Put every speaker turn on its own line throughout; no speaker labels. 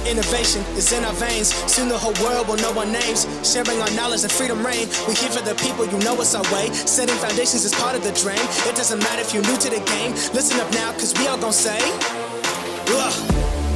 Innovation is in our veins. Soon the whole world will know our names. Sharing our knowledge and freedom reign. We here for the people, you know it's our way. Setting foundations is part of the dream. It doesn't matter if you're new to the game. Listen up now, cause we all gon' say,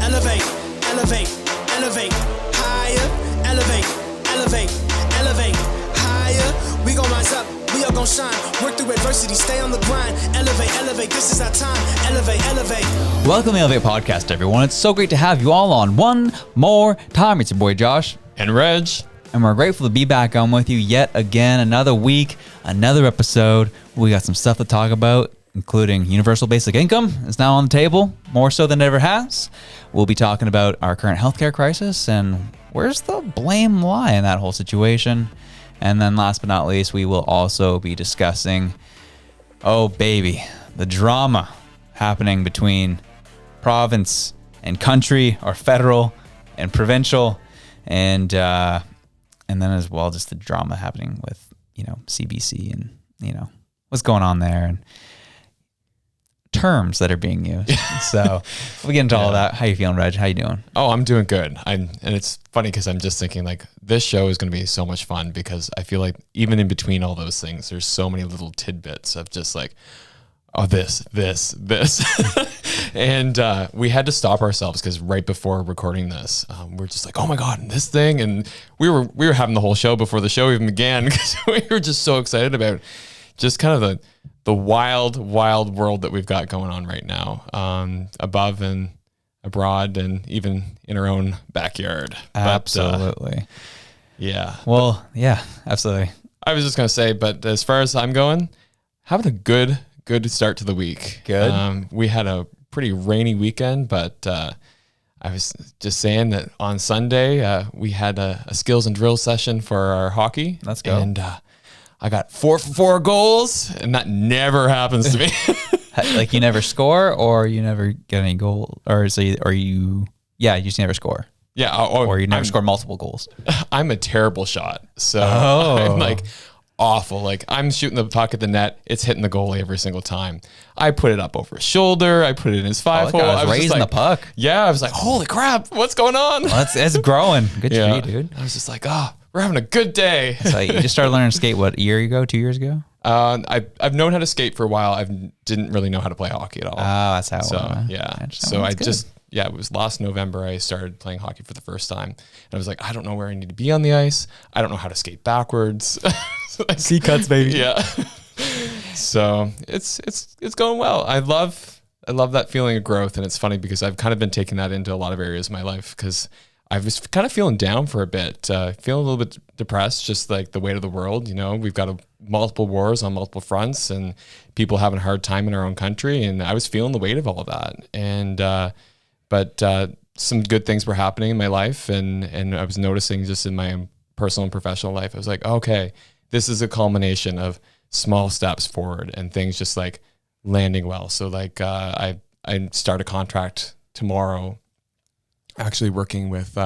elevate, elevate, elevate, higher, elevate, elevate, elevate, higher. We gon' rise up, we all gon' shine. Work through adversity, stay on the grind. Elevate, elevate, this is our time. Elevate, elevate.
Welcome to the Elevate Podcast, everyone. It's so great to have you all on one more time. It's your boy Josh
and Reg.
And we're grateful to be back on with you yet again. Another week, another episode. We got some stuff to talk about, including universal basic income is now on the table, more so than it ever has. We'll be talking about our current healthcare crisis and where's the blame lie in that whole situation. And then last but not least, we will also be discussing, oh baby, the drama happening between province and country, or federal and provincial, and then as well just the drama happening with, CBC and, what's going on there and terms that are being used. So we get into all of that. How you feeling, Reg? How you doing?
Oh, I'm doing good. And it's funny because I'm just thinking like this show is going to be so much fun because I feel like even in between all those things, there's so many little tidbits of just like, oh, this. And we had to stop ourselves because right before recording this, we're just like, oh my God, and this thing. And we were having the whole show before the show even began because we were just so excited about just kind of the wild world that we've got going on right now, above and abroad and even in our own backyard.
Absolutely.
Yeah.
Well, yeah, absolutely.
I was just going to say, but as far as I'm going, having a good start to the week.
Good.
We had a pretty rainy weekend, but I was just saying that on Sunday, we had a skills and drill session for our hockey.
Let's go.
And I got 4 for 4 goals, and that never happens to me.
Like you never score, or you never get any goal, or you just never score.
Yeah,
or you never score multiple goals.
I'm a terrible shot, so I'm like awful. Like I'm shooting the puck at the net, it's hitting the goalie every single time. I put it up over his shoulder, I put it in his 5-hole.
I was raising the puck.
Yeah, I was like, holy crap, what's going on?
Well, it's growing. Good for you, dude.
I was just like, we're having a good day.
So you just started learning to skate, what, a year ago, 2 years ago?
I've known how to skate for a while. I didn't really know how to play hockey at all.
Oh, that's how it
so,
was.
Yeah. So it was last November I started playing hockey for the first time. And I was like, I don't know where I need to be on the ice. I don't know how to skate backwards.
C cuts, baby.
Yeah. So it's going well. I love that feeling of growth. And it's funny because I've kind of been taking that into a lot of areas of my life because I was kind of feeling down for a bit, feeling a little bit depressed, just like the weight of the world. We've got multiple wars on multiple fronts and people having a hard time in our own country. And I was feeling the weight of all of that. And, but some good things were happening in my life. And I was noticing just in my personal and professional life, I was like, okay, this is a culmination of small steps forward and things just like landing well. So like, I start a contract tomorrow, actually working with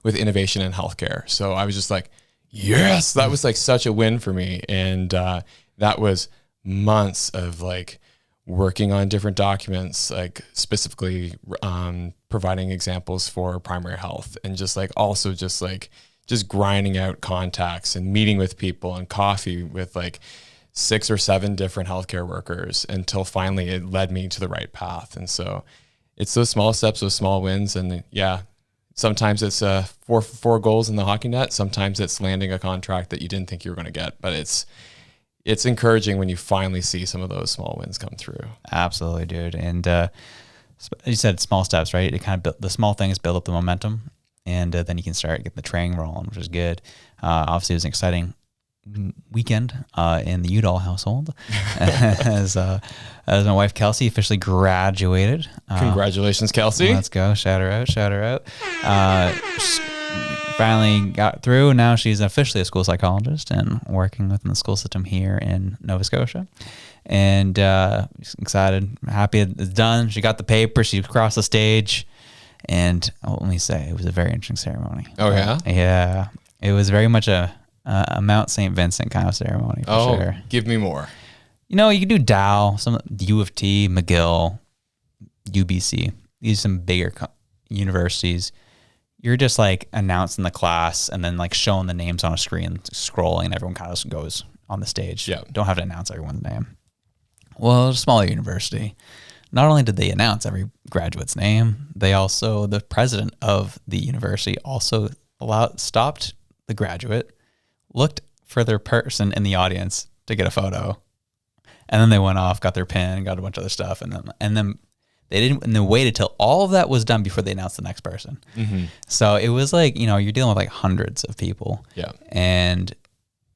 innovation in healthcare. So I was just like, yes, that was like such a win for me. And that was months of like working on different documents, like specifically providing examples for primary health and just like also just grinding out contacts and meeting with people and coffee with like 6 or 7 different healthcare workers until finally it led me to the right path. And so it's those small steps, those small wins. And yeah, sometimes it's 4 for 4 goals in the hockey net. Sometimes it's landing a contract that you didn't think you were going to get, but it's encouraging when you finally see some of those small wins come through.
Absolutely, dude. And you said small steps, right? It kind of the small things build up the momentum, and then you can start getting the train rolling, which is good. Obviously, it was an exciting weekend in the Udall household as my wife Kelsey officially graduated.
Congratulations, Kelsey.
Let's go. Shout her out. Finally got through. Now she's officially a school psychologist and working within the school system here in Nova Scotia. And excited, happy it's done. She got the paper. She crossed the stage. And let me say, it was a very interesting ceremony.
Oh, yeah?
Yeah. It was very much a Mount St. Vincent kind of ceremony for sure.
Give me more.
You can do Dow, some U of T, McGill, UBC. These are some bigger universities. you're just like announcing the class and then like showing the names on a screen, scrolling, and everyone kind of goes on the stage.
Yeah.
Don't have to announce everyone's name. Well, it's a smaller university. Not only did they announce every graduate's name, they also, the president of the university also stopped the graduate, looked for their person in the audience to get a photo, and then they went off, got their pin, got a bunch of other stuff, and then they waited till all of that was done before they announced the next person.
Mm-hmm.
So it was like, you're dealing with like hundreds of people.
Yeah.
And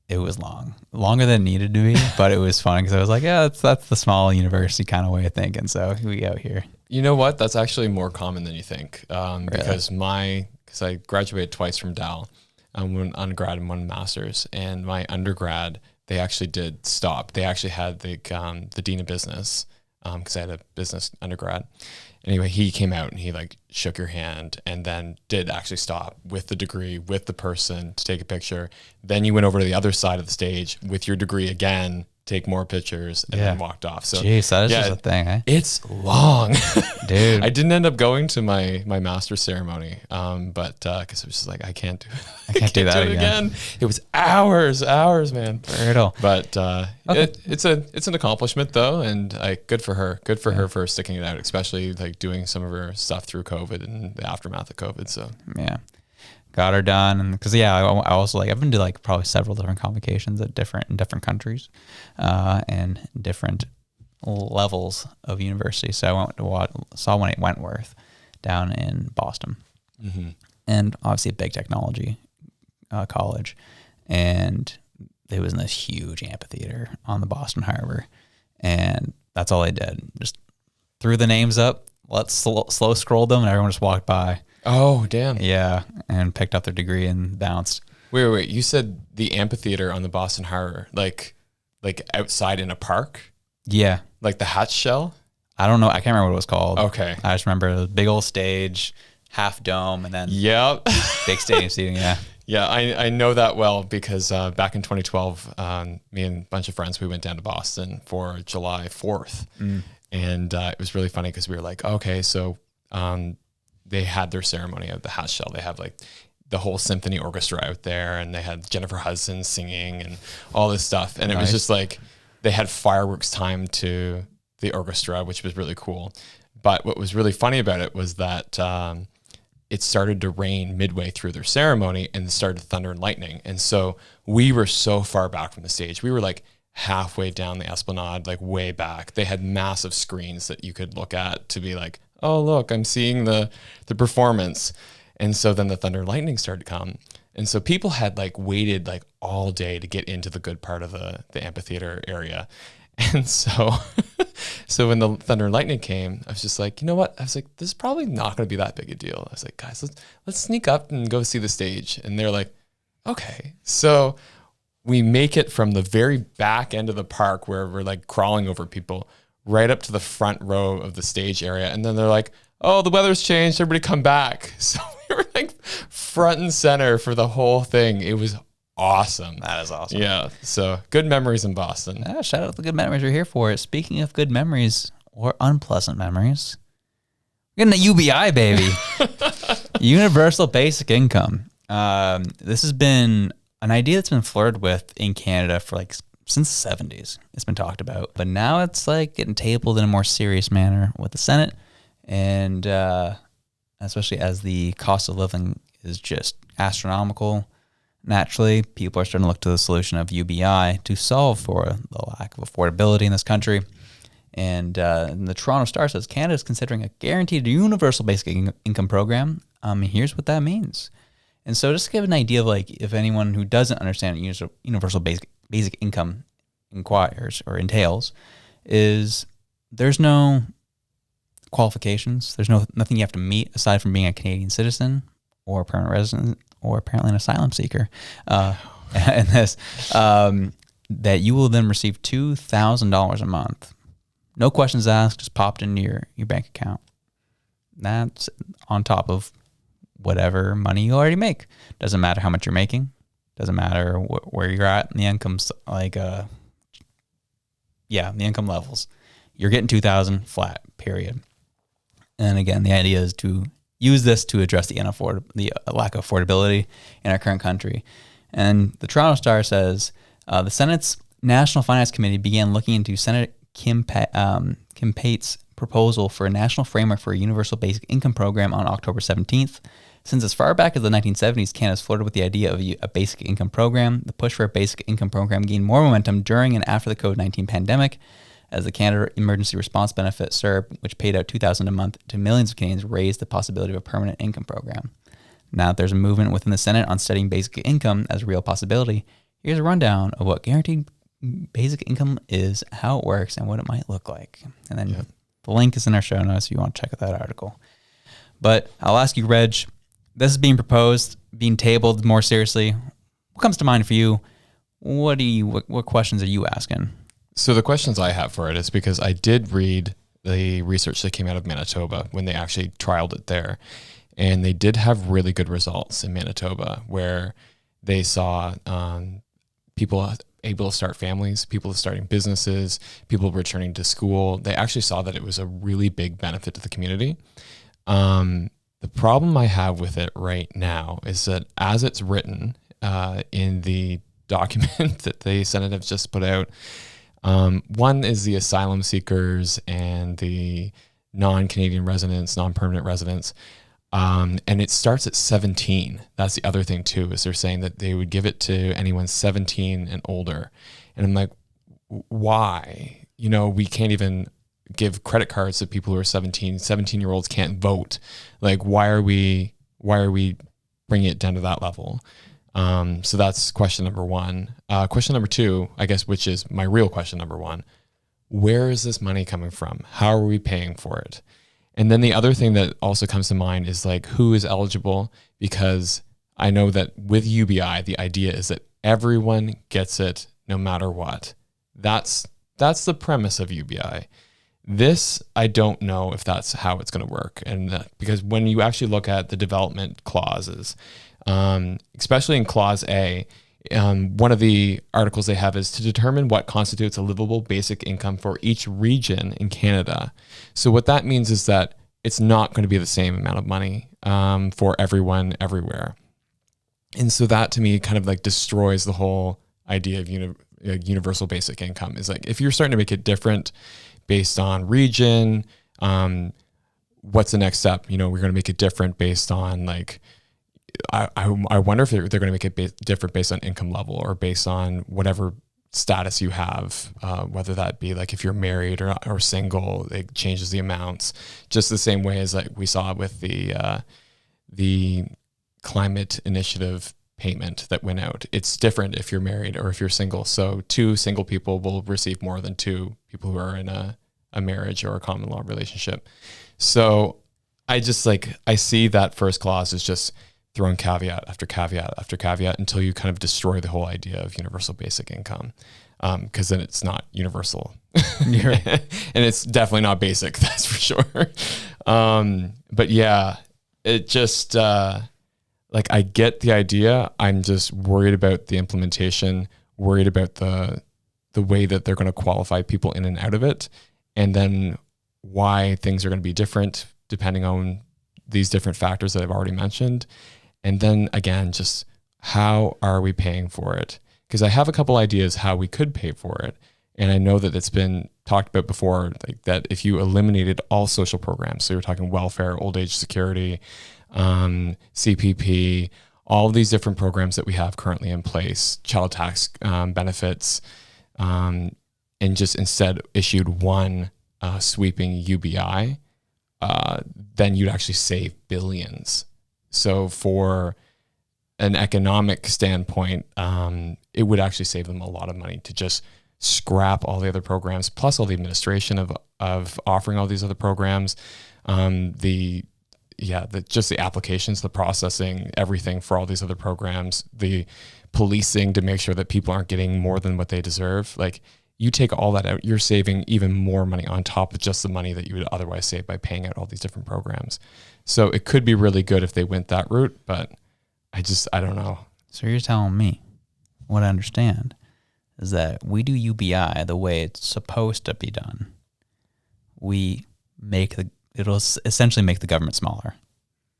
it was longer than it needed to be, but it was fun because I was like, yeah, that's the small university kind of way of thinking. So we out here.
You know what? That's actually more common than you think. Because I graduated twice from Dal, one undergrad and one master's, and my undergrad, they actually did stop. They actually had the dean of business, because I had a business undergrad. Anyway, he came out and he like shook your hand and then did actually stop with the degree, with the person to take a picture. Then you went over to the other side of the stage with your degree again, take more pictures, and then walked off. So,
jeez, that is just a thing, eh?
It's long.
Dude.
I didn't end up going to my master's ceremony, but because I was just like, I can't do it.
I can't do that
again. It was hours, man.
Brutal.
But it's an accomplishment though, and good for her. Good for her for sticking it out, especially like doing some of her stuff through COVID and the aftermath of COVID. So
yeah. Got her done, and because I also I've been to like probably several different convocations in different countries, and different levels of university. So I went to saw one at Wentworth down in Boston, and obviously a big technology college, and it was in this huge amphitheater on the Boston Harbor, and that's all they did. Just threw the names up, slow scrolled them, and everyone just walked by.
Oh, damn.
Yeah, and picked up their degree and bounced.
Wait. You said the amphitheater on the Boston Harbor, like outside in a park?
Yeah.
Like the Hatch Shell?
I don't know. I can't remember what it was called.
Okay.
I just remember a big old stage, half dome, and then big stadium seating, yeah.
Yeah, I know that well because back in 2012, me and a bunch of friends, we went down to Boston for July 4th. And it was really funny because we were like, okay, so... they had their ceremony at the Hatch Shell. They have like the whole symphony orchestra out there, and they had Jennifer Hudson singing and all this stuff. And it was just like they had fireworks timed to the orchestra, which was really cool. But what was really funny about it was that it started to rain midway through their ceremony, and it started to thunder and lightning. And so we were so far back from the stage. We were like halfway down the Esplanade, like way back. They had massive screens that you could look at to be like, oh, look, I'm seeing the performance. And so then the thunder and lightning started to come. And so people had like waited like all day to get into the good part of the amphitheater area. And so when the thunder and lightning came, I was just like, you know what? I was like, this is probably not going to be that big a deal. I was like, guys, let's sneak up and go see the stage. And they're like, okay. So we make it from the very back end of the park where we're like crawling over people right up to the front row of the stage area. And then they're like, oh, the weather's changed. Everybody come back. So we were like front and center for the whole thing. It was awesome.
That is awesome.
Yeah. So good memories in Boston.
Shout out to the good memories. We're here for it. Speaking of good memories or unpleasant memories, we're getting the UBI, baby. Universal Basic Income. This has been an idea that's been flirted with in Canada for like since the 70s. It's been talked about, but now it's like getting tabled in a more serious manner with the Senate, and especially as the cost of living is just astronomical. Naturally, people are starting to look to the solution of UBI to solve for the lack of affordability in this country. And the Toronto Star says Canada is considering a guaranteed universal basic income program. Here's what that means. And so just to give an idea of like if anyone who doesn't understand universal basic income inquires or entails, is there's no qualifications. There's nothing you have to meet aside from being a Canadian citizen or a permanent resident or apparently an asylum seeker. And this, that you will then receive $2,000 a month. No questions asked, just popped into your bank account. That's on top of whatever money you already make. Doesn't matter how much you're making. Doesn't matter where you're at in the incomes, the income levels. You're getting $2,000 flat, period. And again, the idea is to use this to address the lack of affordability in our current country. And the Toronto Star says the Senate's National Finance Committee began looking into Senator Kim Pate's proposal for a national framework for a universal basic income program on October 17th. Since as far back as the 1970s, Canada's flirted with the idea of a basic income program. The push for a basic income program gained more momentum during and after the COVID-19 pandemic, as the Canada Emergency Response Benefit, CERB, which paid out $2,000 a month to millions of Canadians, raised the possibility of a permanent income program. Now that there's a movement within the Senate on studying basic income as a real possibility, here's a rundown of what guaranteed basic income is, how it works, and what it might look like. And then the link is in our show notes if you want to check out that article. But I'll ask you, Reg, this is being proposed, being tabled more seriously. What comes to mind for you? What questions are you asking?
So the questions I have for it is because I did read the research that came out of Manitoba when they actually trialed it there. And they did have really good results in Manitoba, where they saw people able to start families, people starting businesses, people returning to school. They actually saw that it was a really big benefit to the community. The problem I have with it right now is that as it's written in the document that the Senate have just put out, one is the asylum seekers and the non-Canadian residents, non-permanent residents. And it starts at 17. That's the other thing too, is they're saying that they would give it to anyone 17 and older. And I'm like, why? We can't even give credit cards to people who are 17. 17-year-olds can't vote. Like, why are we bringing it down to that level? So that's question number one. Question number two, I guess, which is my real question number one, where is this money coming from? How are we paying for it? And then the other thing that also comes to mind is like, who is eligible? Because I know that with UBI, the idea is that everyone gets it no matter what. That's the premise of UBI. This, I don't know if that's how it's going to work. And because when you actually look at the development clauses, especially in Clause A, one of the articles they have is to determine what constitutes a livable basic income for each region in Canada. So what that means is that it's not going to be the same amount of money for everyone everywhere. And so that to me kind of like destroys the whole idea of universal basic income. Is like, if you're starting to make it different based on region, what's the next step? We're going to make it different based on like, I wonder if they're going to make it different based on income level or based on whatever status you have, whether that be like if you're married or single, it changes the amounts. Just the same way as like we saw with the climate initiative payment that went out. It's different if you're married or if you're single. So 2 single people will receive more than 2 people who are in a marriage or a common law relationship. So I see that first clause as just throwing caveat after caveat after caveat until you kind of destroy the whole idea of universal basic income. Because then it's not universal. And it's definitely not basic, that's for sure. But yeah, it just, I get the idea. I'm just worried about the implementation, worried about the way that they're going to qualify people in and out of it. And then why things are going to be different depending on these different factors that I've already mentioned. And then again, just how are we paying for it? Because I have a couple ideas how we could pay for it. And I know that it's been talked about before, like that if you eliminated all social programs, so you're talking welfare, old age security, CPP, all of these different programs that we have currently in place, child tax benefits, and just instead issued one sweeping UBI, then you'd actually save billions. So for an economic standpoint, it would actually save them a lot of money to just scrap all the other programs, plus all the administration of offering all these other programs, the applications, the processing, everything for all these other programs, the policing to make sure that people aren't getting more than what they deserve. Like, you take all that out, you're saving even more money on top of just the money that you would otherwise save by paying out all these different programs. So it could be really good if they went that route, but I don't know.
So you're telling me, what I understand is that we do UBI the way it's supposed to be done. It'll essentially make the government smaller.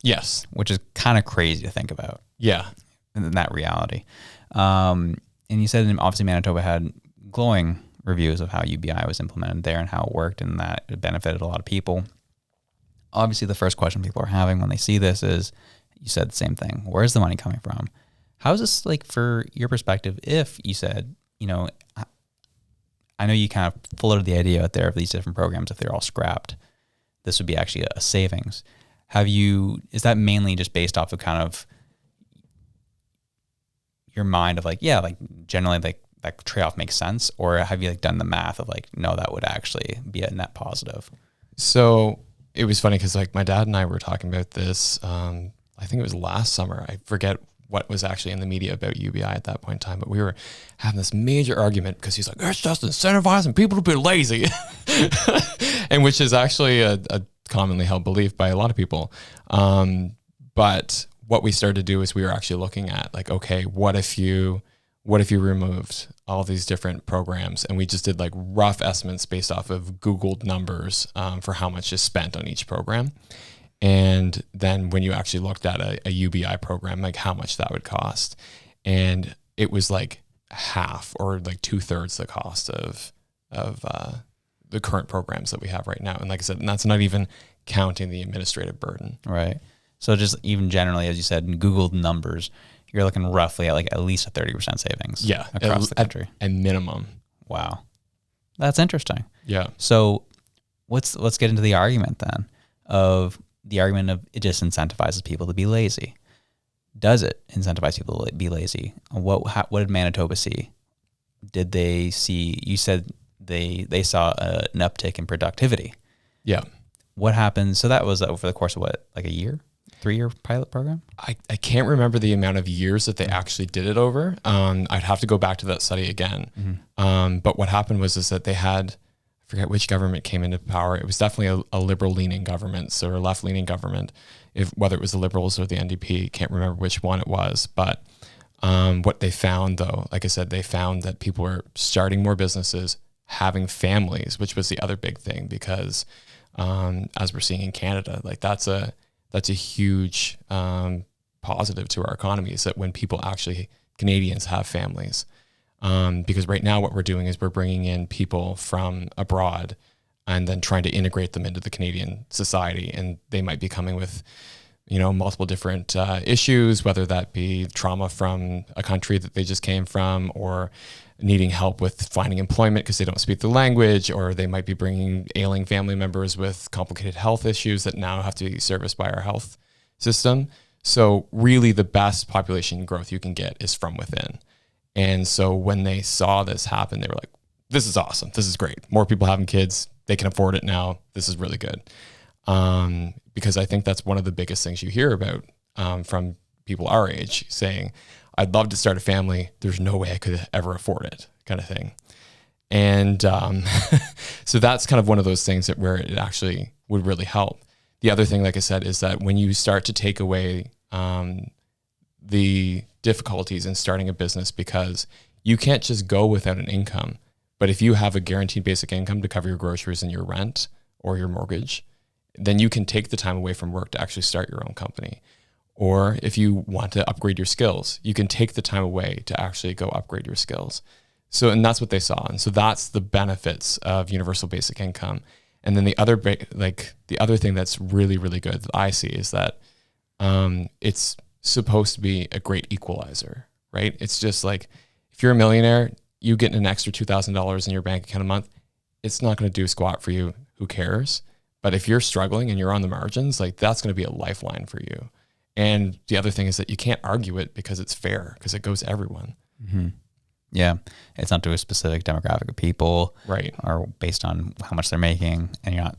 Yes.
which is kind of crazy to think about
Yeah.
in that reality. And you said obviously Manitoba had glowing reviews of how UBI was implemented there and how it worked and that it benefited a lot of people. Obviously, the first question people are having when they see this is, you said the same thing. Where's the money coming from? How is this like for your perspective? If you said, you know, I know you kind of floated the idea out there of these different programs, if they're all scrapped, this would be actually a savings. Is that mainly just based off of kind of your mind of like, yeah, like generally like that trade-off makes sense? Or have you like done the math of like, no, that would actually be a net positive?
So it was funny because like my dad and I were talking about this. I think it was last summer. I forget what was actually in the media about UBI at that point in time, but we were having this major argument because he's like, it's just incentivizing people to be lazy. And which is actually a commonly held belief by a lot of people. But what we started to do is we were actually looking at like, okay, what if you removed all these different programs, and we just did like rough estimates based off of Googled numbers for how much is spent on each program. And then when you actually looked at a UBI program, like how much that would cost. And it was like half or like 2/3 the cost of the current programs that we have right now. And like I said, and that's not even counting the administrative burden.
Right. So just even generally, as you said, in Googled numbers, you're looking roughly at like at least a 30% savings.
Yeah,
across the country.
At minimum.
Wow. That's interesting.
Yeah.
So let's get into the argument then of it just incentivizes people to be lazy. Does it incentivize people to be lazy? What did Manitoba see? Did they see, you said they saw an uptick in productivity.
Yeah.
What happened? So that was over the course of what, like a year? 3-year pilot program?
I can't remember the amount of years that they actually did it over. I'd have to go back to that study again. Mm-hmm. But what happened was that they had, I forget which government came into power. It was definitely a liberal-leaning government, or a left-leaning government, whether it was the Liberals or the NDP. Can't remember which one it was. But what they found, though, like I said, they found that people were starting more businesses, having families, which was the other big thing, because as we're seeing in Canada, like that's a huge positive to our economy, is that when Canadians have families. Because right now what we're doing is we're bringing in people from abroad and then trying to integrate them into the Canadian society. And they might be coming with, multiple different issues, whether that be trauma from a country that they just came from, or needing help with finding employment because they don't speak the language, or they might be bringing ailing family members with complicated health issues that now have to be serviced by our health system. So really the best population growth you can get is from within. And so when they saw this happen, they were like, this is awesome. This is great. More people having kids. They can afford it now. This is really good. Because I think that's one of the biggest things you hear about from people our age, saying, I'd love to start a family. There's no way I could ever afford it, kind of thing. And so that's kind of one of those things where it actually would really help. The other thing, like I said, is that when you start to take away the difficulties in starting a business, because you can't just go without an income. But if you have a guaranteed basic income to cover your groceries and your rent or your mortgage, then you can take the time away from work to actually start your own company. Or if you want to upgrade your skills, you can take the time away to actually go upgrade your skills. So, and that's what they saw. And so that's the benefits of universal basic income. And then the other thing that's really, really good that I see is that it's supposed to be a great equalizer, right? It's just like, if you're a millionaire, you get an extra $2,000 in your bank account a month. It's not going to do squat for you. Who cares? But if you're struggling and you're on the margins, like that's going to be a lifeline for you. And the other thing is that you can't argue it because it's fair, because it goes to everyone.
Mm-hmm. Yeah. It's not to a specific demographic of people,
right?
Or based on how much they're making. And you're not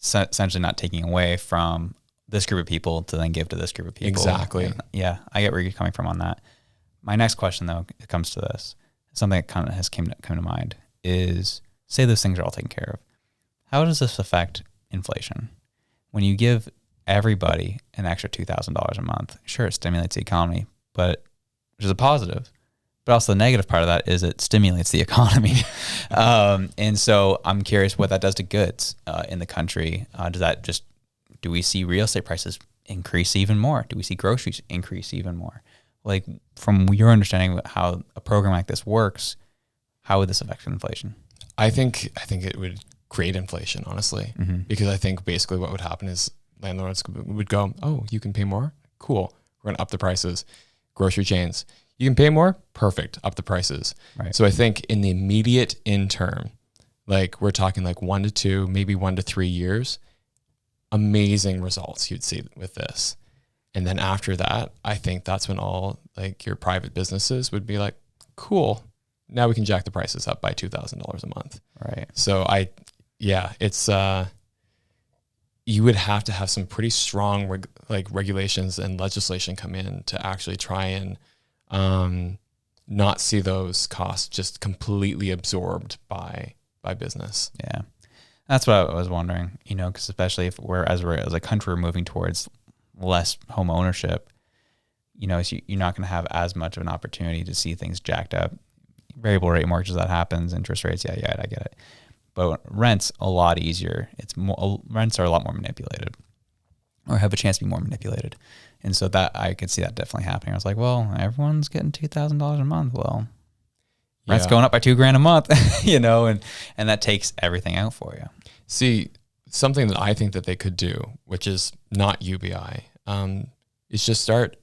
essentially not taking away from this group of people to then give to this group of people.
Exactly.
And yeah. I get where you're coming from on that. My next question though, it comes to this, something that kind of has come to mind is, say those things are all taken care of. How does this affect inflation? When you give everybody an extra $2,000 a month, sure, it stimulates the economy, which is a positive. But also the negative part of that is it stimulates the economy. And so I'm curious what that does to goods in the country. Do we see real estate prices increase even more? Do we see groceries increase even more? Like, from your understanding of how a program like this works, how would this affect inflation?
I think it would create inflation, honestly, because I think basically what would happen is landlords would go, oh, you can pay more? Cool. We're going to up the prices. Grocery chains, you can pay more? Perfect. Up the prices.
Right.
So I think in the immediate interim, like we're talking like 1 to 2, maybe 1 to 3 years, amazing results you'd see with this. And then after that, I think that's when all like your private businesses would be like, cool, now we can jack the prices up by $2,000 a month.
Right.
So it's, you would have to have some pretty strong regulations and legislation come in to actually try and not see those costs just completely absorbed by business.
Yeah. That's what I was wondering, because especially if we're as a country, we're moving towards less home ownership, so you're not going to have as much of an opportunity to see things jacked up. Variable rate mortgages, that happens. Interest rates, yeah, I get it. But rent's a lot easier. Rents are a lot more manipulated, or have a chance to be more manipulated. And so that I could see that definitely happening. I was like, well, everyone's getting $2,000 a month. Well, rent's going up by $2,000 a month, and that takes everything out for you.
See, something that I think that they could do, which is not UBI, is just start.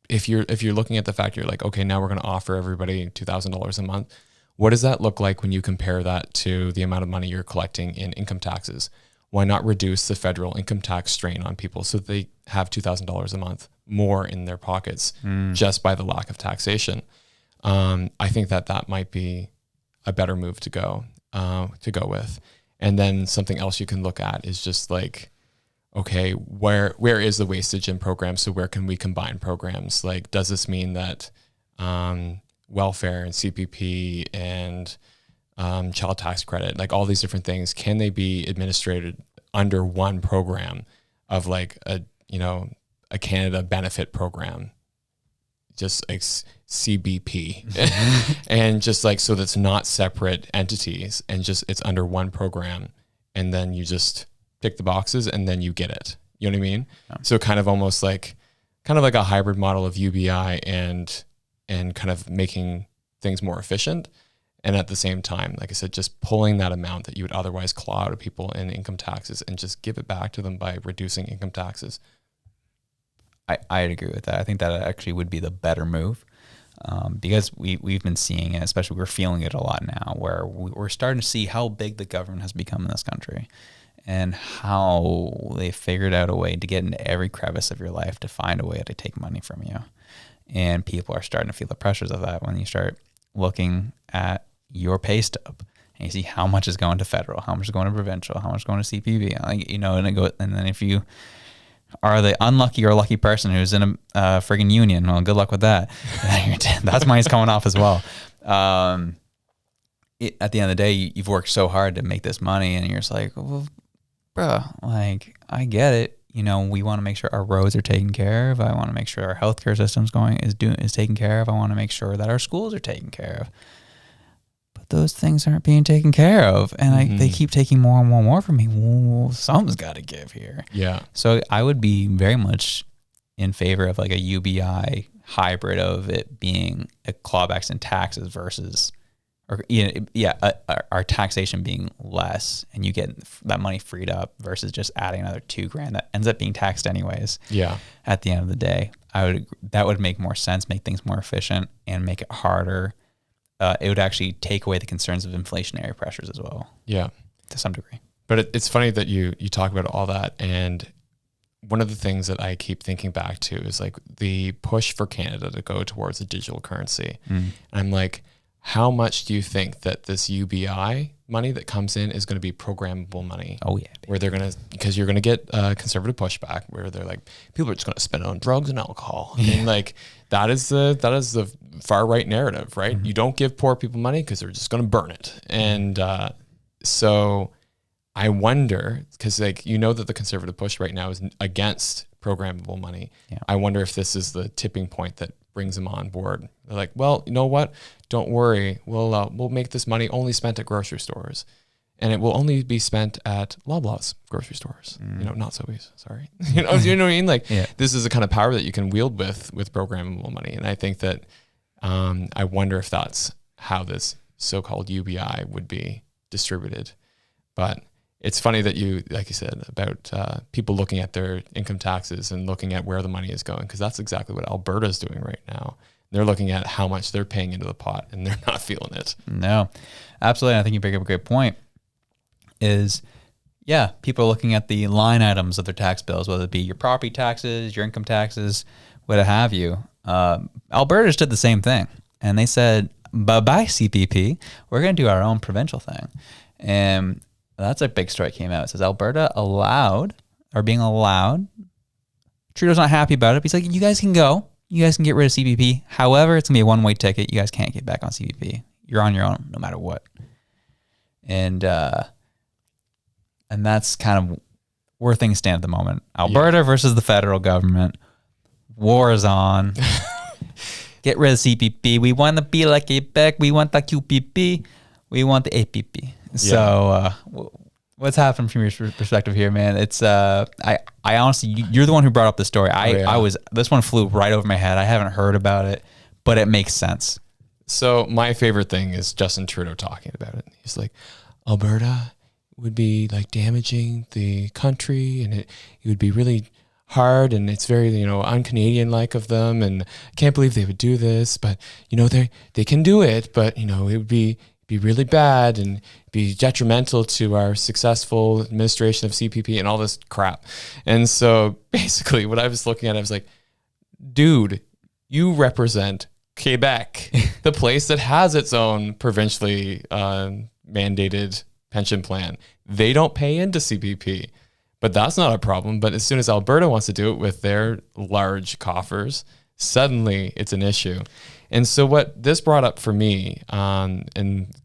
If you're looking at the fact you're like, okay, now we're going to offer everybody $2,000 a month. What does that look like when you compare that to the amount of money you're collecting in income taxes? Why not reduce the federal income tax strain on people so that they have $2,000 a month more in their pockets just by the lack of taxation? I think that might be a better move to go with. And then something else you can look at is just like, okay, where is the wastage in programs? So where can we combine programs? Like, does this mean that welfare and CPP and child tax credit, like all these different things, can they be administered under one program of like a Canada benefit program, just like CBP, and just like, so that's not separate entities and just it's under one program, and then you just tick the boxes and then you get it. You know what I mean? Yeah. So kind of like a hybrid model of UBI and kind of making things more efficient. And at the same time, like I said, just pulling that amount that you would otherwise claw out of people in income taxes and just give it back to them by reducing income taxes.
I'd agree with that. I think that actually would be the better move, because we've been seeing it, especially we're feeling it a lot now, where we're starting to see how big the government has become in this country and how they figured out a way to get into every crevice of your life to find a way to take money from you. And people are starting to feel the pressures of that when you start looking at your pay stub and you see how much is going to federal, how much is going to provincial, how much is going to CPP, and then if you are the unlucky or lucky person who's in a friggin' union, well, good luck with that. That's money's coming off as well. At the end of the day, you've worked so hard to make this money, and you're just like, well, bro, like, I get it. We want to make sure our roads are taken care of. I want to make sure our healthcare system's is taken care of. I want to make sure that our schools are taken care of. But those things aren't being taken care of, and they keep taking more and more from me. Well, something's got to give here. Yeah. So I would be very much in favor of like a UBI hybrid of it being a clawbacks in taxes versus, our taxation being less, and you get that money freed up versus just adding another $2,000 that ends up being taxed anyways. Yeah. At the end of the day, that would make more sense, make things more efficient, and make it harder. It would actually take away the concerns of inflationary pressures as well. Yeah, to some degree.
But it's funny that you talk about all that, and one of the things that I keep thinking back to is like the push for Canada to go towards a digital currency. And I'm like, how much do you think that this UBI money that comes in is going to be programmable money? Oh yeah. Where they're going to, because you're going to get conservative pushback where they're like, people are just going to spend it on drugs and alcohol. And like, that is the far right narrative, right? You don't give poor people money because they're just going to burn it. And so I wonder, because like, that the conservative push right now is against programmable money. Yeah. I wonder if this is the tipping point that brings them on board. They're like, well, you know what? Don't worry. We'll make this money only spent at grocery stores. and it will only be spent at Loblaws grocery stores, not Sobeys, sorry. you know what I mean? Like this is the kind of power that you can wield with programmable money. And I think that I wonder if that's how this so-called UBI would be distributed. But it's funny that like you said, about people looking at their income taxes and looking at where the money is going, because that's exactly what Alberta is doing right now. They're looking at how much they're paying into the pot, and they're not feeling it.
No, absolutely. I think you bring up a great point. People are looking at the line items of their tax bills, whether it be your property taxes, your income taxes, what have you. Alberta just did the same thing, and they said, bye-bye CPP. We're going to do our own provincial thing. And that's a big story came out. It says Alberta being allowed. Trudeau's not happy about it. He's like, you guys can go. You guys can get rid of CPP. However, it's going to be a one-way ticket. You guys can't get back on CPP. You're on your own no matter what. And that's kind of where things stand at the moment. Alberta versus the federal government. War is on. Get rid of CPP. We want to be like Quebec. We want the QPP. We want the APP. So what's happened from your perspective here, man? It's I honestly, you're the one who brought up the story. This one flew right over my head. I haven't heard about it, but it makes sense.
So my favorite thing is Justin Trudeau talking about it. He's like, Alberta would be like damaging the country, and it would be really hard, and it's very un-Canadian like of them, and I can't believe they would do this, but they can do it, but it would be really bad and be detrimental to our successful administration of CPP and all this crap. And so basically what I was looking at, I was like, dude, you represent Quebec, the place that has its own provincially mandated pension plan. They don't pay into CPP, but that's not a problem. But as soon as Alberta wants to do it with their large coffers, suddenly it's an issue. And so what this brought up for me, and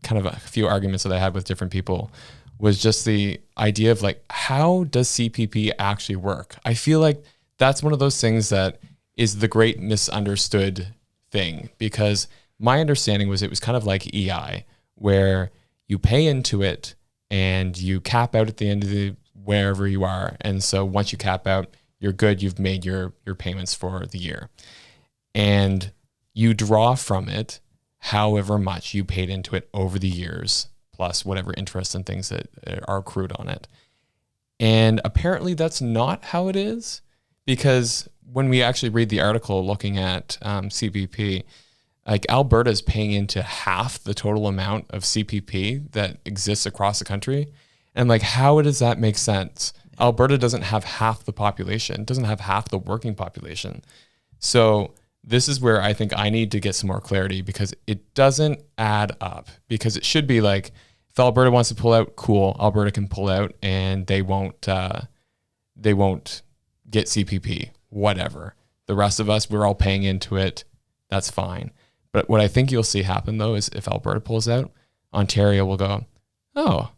kind of a few arguments that I had with different people, was just the idea of like, how does CPP actually work? I feel like that's one of those things that is the great misunderstood thing, because my understanding was it was kind of like EI, where you pay into it and you cap out at the end of wherever you are. And so once you cap out, you're good. You've made your payments for the year. And you draw from it however much you paid into it over the years, plus whatever interest and things that are accrued on it. And apparently that's not how it is, because when we actually read the article looking at CPP, like Alberta is paying into half the total amount of CPP that exists across the country. And like, how does that make sense? Alberta doesn't have half the population, doesn't have half the working population. So this is where I think I need to get some more clarity, because it doesn't add up. Because it should be like, if Alberta wants to pull out, cool, Alberta can pull out, and they won't get CPP, whatever. The rest of us, we're all paying into it. That's fine. But what I think you'll see happen though is if Alberta pulls out, Ontario will go, oh,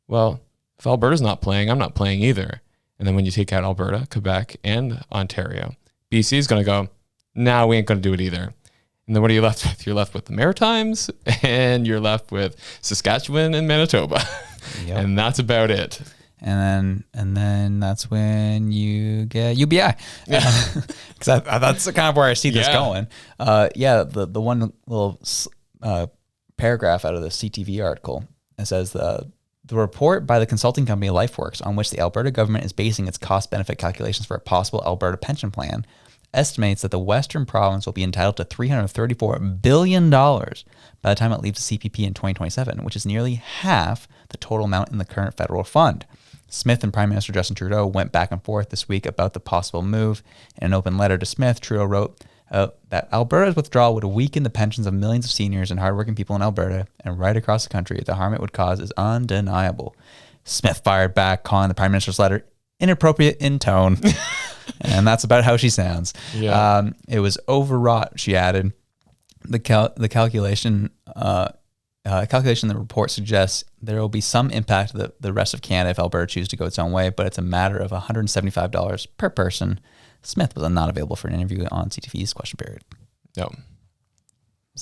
well, if Alberta's not playing, I'm not playing either. And then when you take out Alberta, Quebec, and Ontario, BC is going to go, nah, we ain't going to do it either. And then what are you left with? You're left with the Maritimes, and you're left with Saskatchewan and Manitoba. Yep. And that's about it.
And then that's when you get UBI. Because that's kind of where I see this going. The one little paragraph out of the CTV article, it says the report by the consulting company LifeWorks, on which the Alberta government is basing its cost-benefit calculations for a possible Alberta pension plan, estimates that the Western province will be entitled to $334 billion by the time it leaves the CPP in 2027, which is nearly half the total amount in the current federal fund. Smith and Prime Minister Justin Trudeau went back and forth this week about the possible move. In an open letter to Smith, Trudeau wrote that Alberta's withdrawal would weaken the pensions of millions of seniors and hardworking people in Alberta and right across the country. The harm it would cause is undeniable. Smith fired back, calling the Prime Minister's letter inappropriate in tone. And that's about how she sounds. Yeah. It was overwrought, she added. The calculation in the report suggests there will be some impact to the rest of Canada if Alberta chooses to go its own way, but it's a matter of $175 per person. Smith was not available for an interview on CTV's question period.
No.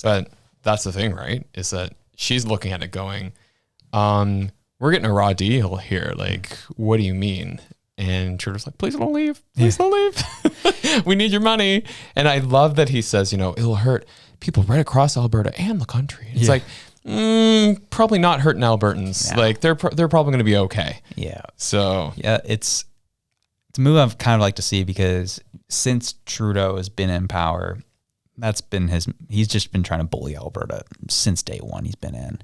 But that's the thing, right? Is that she's looking at it going, we're we're getting a raw deal here. Like, what do you mean? And Trudeau's like, please don't leave. Please don't leave. We need your money. And I love that he says, it'll hurt people right across Alberta and the country. It's like, probably not hurting Albertans. Yeah. Like they're probably going to be okay.
Yeah.
So
yeah, it's a move I've kind of like to see, because since Trudeau has been in power, he's just been trying to bully Alberta since day one he's been in.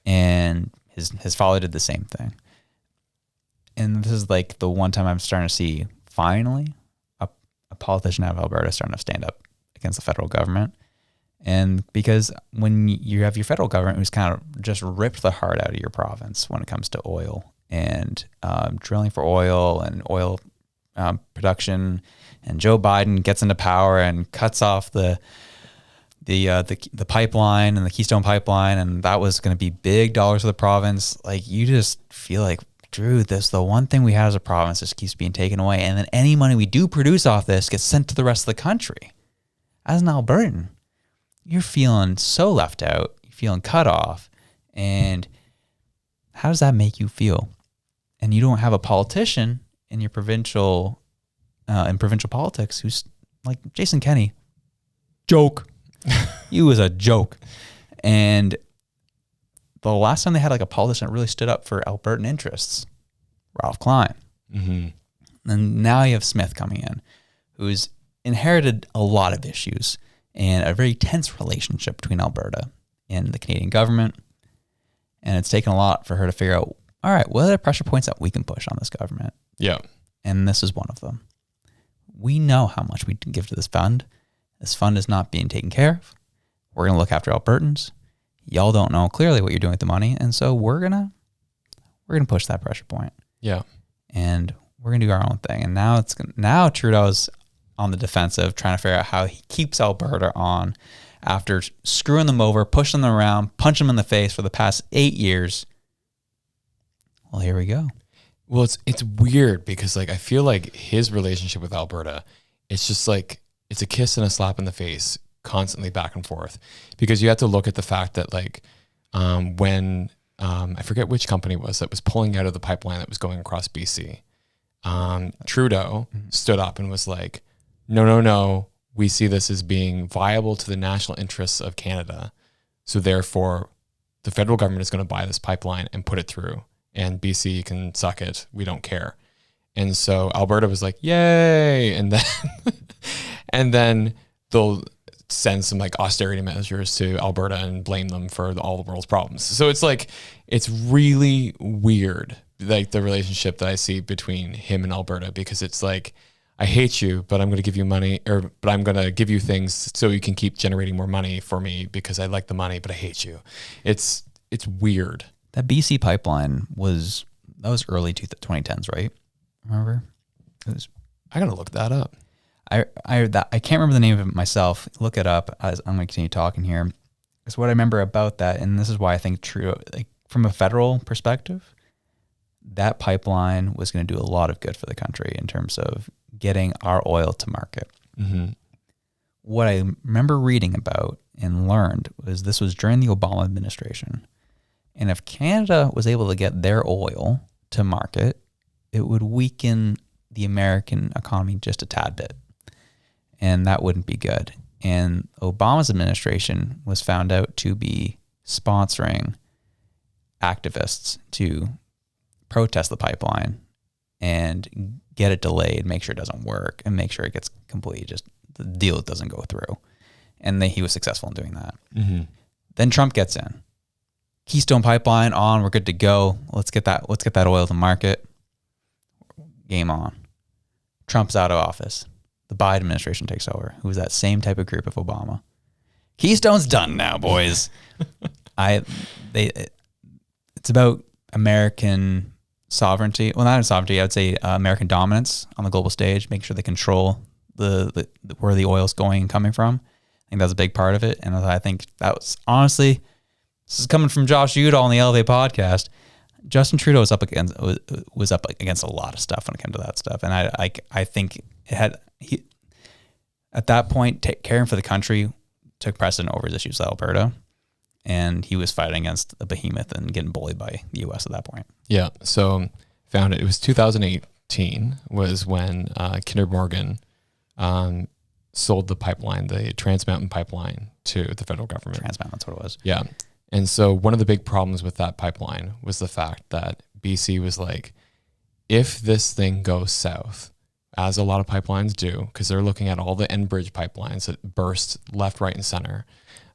And his father did the same thing. And this is like the one time I'm starting to see finally a politician out of Alberta starting to stand up against the federal government. And because when you have your federal government who's kind of just ripped the heart out of your province when it comes to oil and drilling for oil and oil production, and Joe Biden gets into power and cuts off the pipeline and the Keystone Pipeline, and that was going to be big dollars for the province. Like, you just feel like, Drew, this the one thing we have as a province just keeps being taken away, and then any money we do produce off this gets sent to the rest of the country. As an Albertan, you're feeling so left out, you're feeling cut off, and how does that make you feel? And you don't have a politician in your provincial politics who's like Jason Kenney. Joke. He was a joke. And the last time they had like a politician that really stood up for Albertan interests, Ralph Klein. Mm-hmm. And now you have Smith coming in, who's inherited a lot of issues and a very tense relationship between Alberta and the Canadian government. And it's taken a lot for her to figure out, all right, what are the pressure points that we can push on this government?
Yeah.
And this is one of them. We know how much we can give to this fund. This fund is not being taken care of. We're going to look after Albertans. Y'all don't know clearly what you're doing with the money. And so we're going to push that pressure point.
Yeah.
And we're going to do our own thing. And now Trudeau's on the defensive, trying to figure out how he keeps Alberta on after screwing them over, pushing them around, punching them in the face for the past 8 years. Well, here we go.
Well, it's weird because like I feel like his relationship with Alberta, it's just like it's a kiss and a slap in the face constantly back and forth, because you have to look at the fact that like when I forget which company it was that was pulling out of the pipeline that was going across BC, Trudeau stood up and was like, no, we see this as being viable to the national interests of Canada, so therefore the federal government is going to buy this pipeline and put it through, and BC can suck it, we don't care. And so Alberta was like, yay, and then they'll send some like austerity measures to Alberta and blame them for all the world's problems. So it's like, it's really weird, like the relationship that I see between him and Alberta, because it's like, I hate you, but I'm going to give you money, but I'm going to give you things so you can keep generating more money for me because I like the money, but I hate you. It's weird.
That BC pipeline was early 2010s, right? Remember?
I got to look that up.
I can't remember the name of it myself. Look it up as I'm going to continue talking here. Because what I remember about that, and this is why I think Trudeau, like from a federal perspective, that pipeline was going to do a lot of good for the country in terms of getting our oil to market. Mm-hmm. What I remember reading about and learned was this was during the Obama administration. And if Canada was able to get their oil to market, it would weaken the American economy just a tad bit. And that wouldn't be good. And Obama's administration was found out to be sponsoring activists to protest the pipeline and get it delayed, make sure it doesn't work, and make sure it gets completely just the deal doesn't go through. And he was successful in doing that. Mm-hmm. Then Trump gets in. Keystone Pipeline on, we're good to go. Let's get that oil to market. Game on. Trump's out of office. The Biden administration takes over, who was that same type of group of Obama. Keystone's done now, boys. It's about American sovereignty. Well, not sovereignty. I would say American dominance on the global stage, making sure they control the where the oil's going and coming from. I think that's a big part of it. And I think that was honestly, this is coming from Josh Udall on the Elevate podcast. Justin Trudeau was up against a lot of stuff when it came to that stuff, and I think at that point caring for the country took precedent over his issues with Alberta, and he was fighting against a behemoth and getting bullied by the U.S. at that point.
Yeah. So found it. It was 2018 was when Kinder Morgan sold the pipeline, the Trans Mountain pipeline, to the federal government.
Trans Mountain, that's what it was.
Yeah. And so one of the big problems with that pipeline was the fact that BC was like, if this thing goes south, as a lot of pipelines do, because they're looking at all the Enbridge pipelines that burst left, right, and center.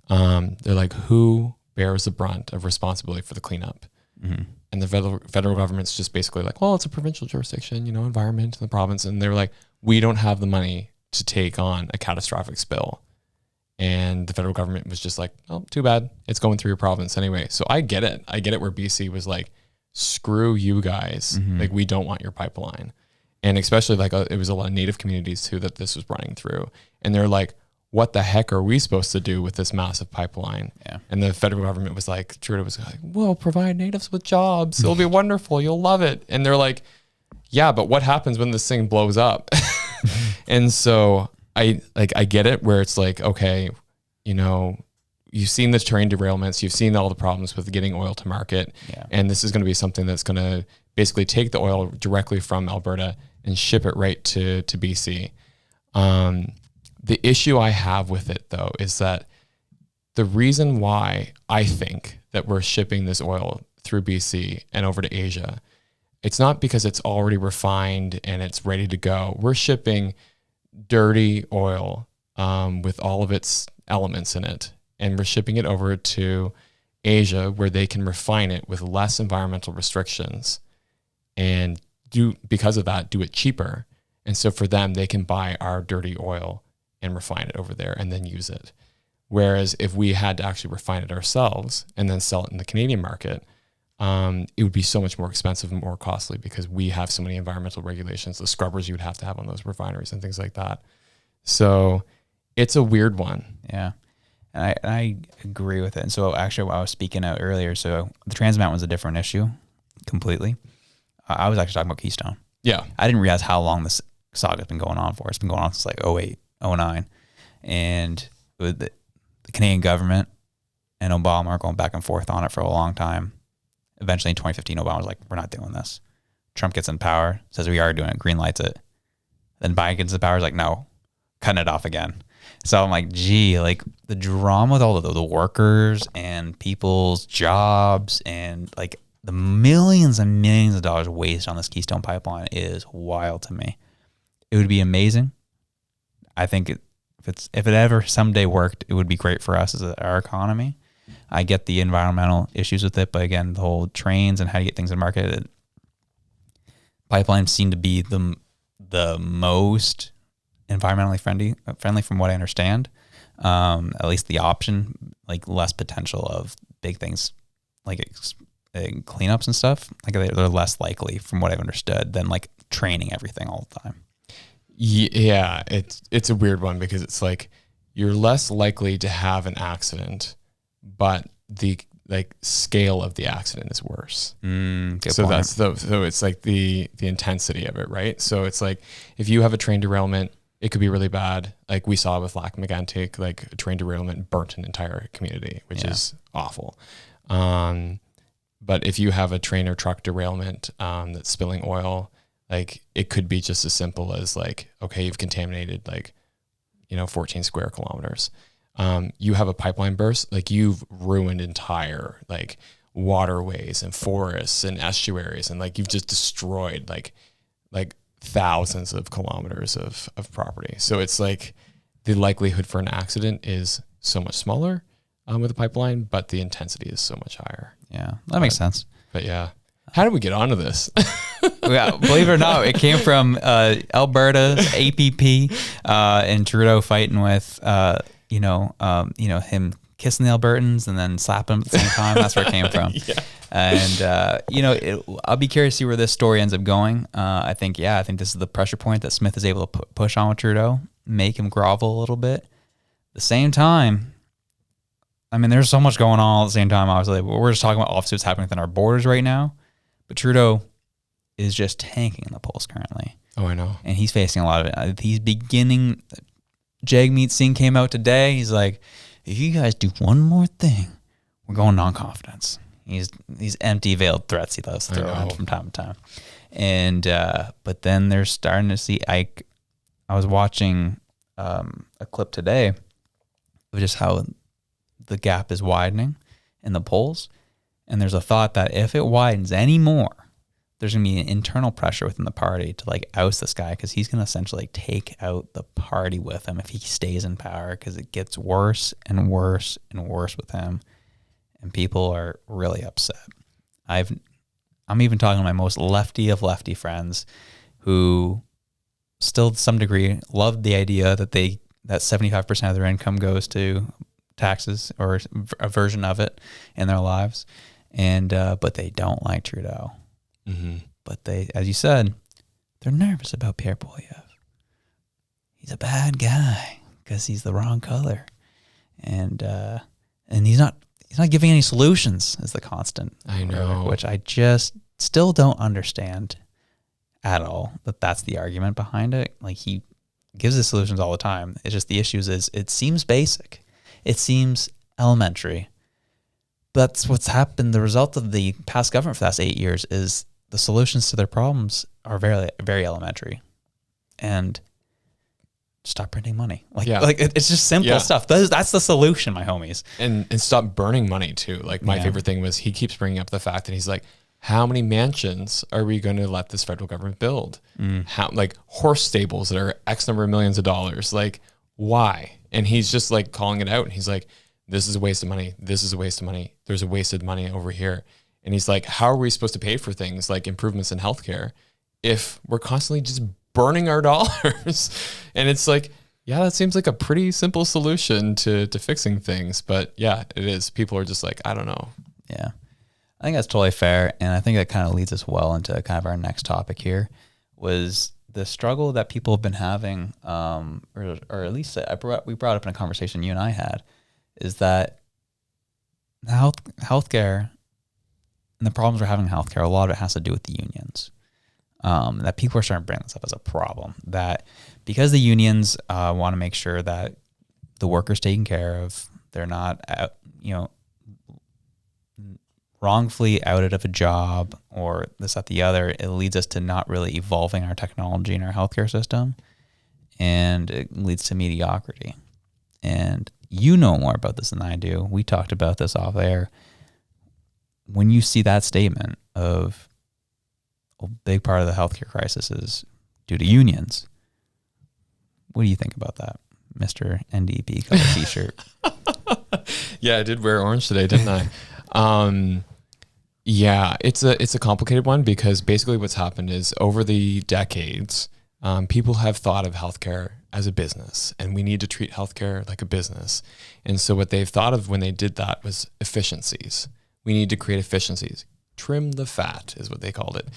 They're like, who bears the brunt of responsibility for the cleanup?
Mm-hmm.
And the federal government's just basically like, well, it's a provincial jurisdiction, environment in the province. And they're like, we don't have the money to take on a catastrophic spill. And the federal government was just like, oh, too bad. It's going through your province anyway. So I get it. I get it where BC was like, screw you guys.
Mm-hmm.
Like, we don't want your pipeline. And especially like it was a lot of native communities too that this was running through. And they're like, what the heck are we supposed to do with this massive pipeline?
Yeah.
And the federal government was like, Trudeau was like, we'll provide natives with jobs. It'll be wonderful. You'll love it. And they're like, yeah, but what happens when this thing blows up? And so I get it where it's like, okay, you've seen the train derailments, you've seen all the problems with getting oil to market.
Yeah.
And this is going to be something that's going to basically take the oil directly from Alberta and ship it right to BC. The issue I have with it though, is that the reason why I think that we're shipping this oil through BC and over to Asia, it's not because it's already refined and it's ready to go. We're shipping dirty oil with all of its elements in it, and we're shipping it over to Asia where they can refine it with less environmental restrictions and because of that, do it cheaper. And so for them, they can buy our dirty oil and refine it over there and then use it. Whereas if we had to actually refine it ourselves and then sell it in the Canadian market, it would be so much more expensive and more costly because we have so many environmental regulations, the scrubbers you would have to have on those refineries and things like that. So it's a weird one.
Yeah. And I agree with it. And so actually what I was speaking out earlier, so the Trans Mountain was a different issue completely. I was actually talking about Keystone.
Yeah.
I didn't realize how long this saga's been going on for. It's been going on since like 08, 09. And with the Canadian government and Obama are going back and forth on it for a long time. Eventually in 2015, Obama was like, we're not doing this. Trump gets in power, says we are doing it, green lights it. Then Biden gets in power, is like, no, cutting it off again. So I'm like, gee, like the drama with all the workers and people's jobs and like the millions and millions of dollars wasted on this Keystone pipeline is wild to me. It would be amazing. I think if it ever someday worked, it would be great for us as our economy. I get the environmental issues with it, but again, the whole trains and how to get things to market, pipelines seem to be the most environmentally friendly from what I understand. At least the option, like less potential of big things like cleanups and stuff. Like they're less likely from what I've understood than like training everything all the time.
Yeah, it's a weird one because it's like you're less likely to have an accident, but the scale of the accident is worse. So
point.
So it's like the intensity of it, right? So it's like if you have a train derailment, it could be really bad. Like we saw with Lac Megantic, like a train derailment burnt an entire community, which is awful. But if you have a train or truck derailment that's spilling oil, like it could be just as simple as like, okay, you've contaminated 14 square kilometers. You have a pipeline burst, like you've ruined entire like waterways and forests and estuaries, and like you've just destroyed like thousands of kilometers of property. So it's like the likelihood for an accident is so much smaller with a pipeline, but the intensity is so much higher.
Yeah, that makes sense.
But yeah, how did we get onto this?
Yeah, believe it or not, it came from Alberta's APP and Trudeau fighting with him kissing the Albertans and then slapping them at the same time. That's where it came from. Yeah. And I'll be curious to see where this story ends up going. I think this is the pressure point that Smith is able to push on with Trudeau, make him grovel a little bit. At the same time, I mean, there's so much going on all at the same time. Obviously, we're just talking about obviously what's happening within our borders right now, but Trudeau is just tanking in the polls currently.
Oh, I know.
And he's facing a lot of it. He's beginning. Jagmeet Singh came out today. He's like, if you guys do one more thing we're going non-confidence. These empty veiled threats he loves to throw around from time to time. And but then they're starting to see. I was watching a clip today of just how the gap is widening in the polls, and there's a thought that if it widens any more, there's gonna be an internal pressure within the party to like oust this guy, because he's gonna essentially take out the party with him if he stays in power, because it gets worse and worse and worse with him, and people are really upset. I'm even talking to my most lefty of lefty friends who still to some degree love the idea that that 75% of their income goes to taxes or a version of it in their lives. And, but they don't like Trudeau.
Mm-hmm.
But they, as you said, they're nervous about Pierre Poilievre. He's a bad guy because he's the wrong color. And he's not giving any solutions is the constant.
I know.
Which I just still don't understand at all, that's the argument behind it. Like, he gives the solutions all the time. It's just the issues is it seems basic. It seems elementary. But that's what's happened. The result of the past government for the last 8 years is the solutions to their problems are very, very elementary. And stop printing money. It's just simple stuff. That's the solution, my homies.
And stop burning money too. Like, my favorite thing was he keeps bringing up the fact that he's like, how many mansions are we going to let this federal government build? How, like, horse stables that are X number of millions of dollars? Like, why? And he's just like calling it out. And he's like, this is a waste of money. This is a waste of money. There's a wasted money over here. And he's like, how are we supposed to pay for things like improvements in healthcare if we're constantly just burning our dollars? And it's like, yeah, that seems like a pretty simple solution to fixing things. But yeah, it is. People are just like, I don't know.
Yeah. I think that's totally fair. And I think that kind of leads us well into kind of our next topic here, was the struggle that people have been having, or at least we brought up in a conversation you and I had, is that healthcare and the problems we're having in healthcare, a lot of it has to do with the unions. That people are starting to bring this up as a problem, that because the unions want to make sure that the workers taken care of, they're not, wrongfully outed of a job or this, that, the other, it leads us to not really evolving our technology in our healthcare system, and it leads to mediocrity. And you know more about this than I do. We talked about this off air. When you see that statement of a big part of the healthcare crisis is due to unions, what do you think about that, Mr. NDP color t-shirt?
Yeah, I did wear orange today, didn't I? Yeah, it's a complicated one, because basically what's happened is over the decades, people have thought of healthcare as a business, and we need to treat healthcare like a business. And so what they've thought of when they did that was efficiencies. We need to create efficiencies. Trim the fat is what they called it.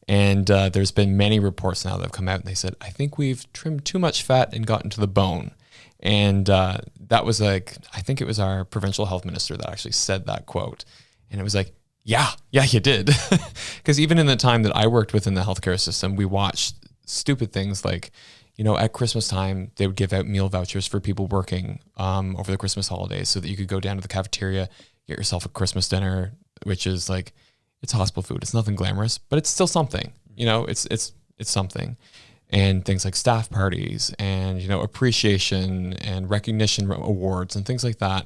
And there's been many reports now that have come out, and they said, I think we've trimmed too much fat and gotten to the bone. And that was like, I think it was our provincial health minister that actually said that quote. And it was like, yeah, you did. Because even in the time that I worked within the healthcare system, we watched stupid things like, at Christmas time, they would give out meal vouchers for people working over the Christmas holidays so that you could go down to the cafeteria, get yourself a Christmas dinner, which is like, it's hospital food. It's nothing glamorous, but it's still something, it's something. And things like staff parties and, appreciation and recognition awards and things like that,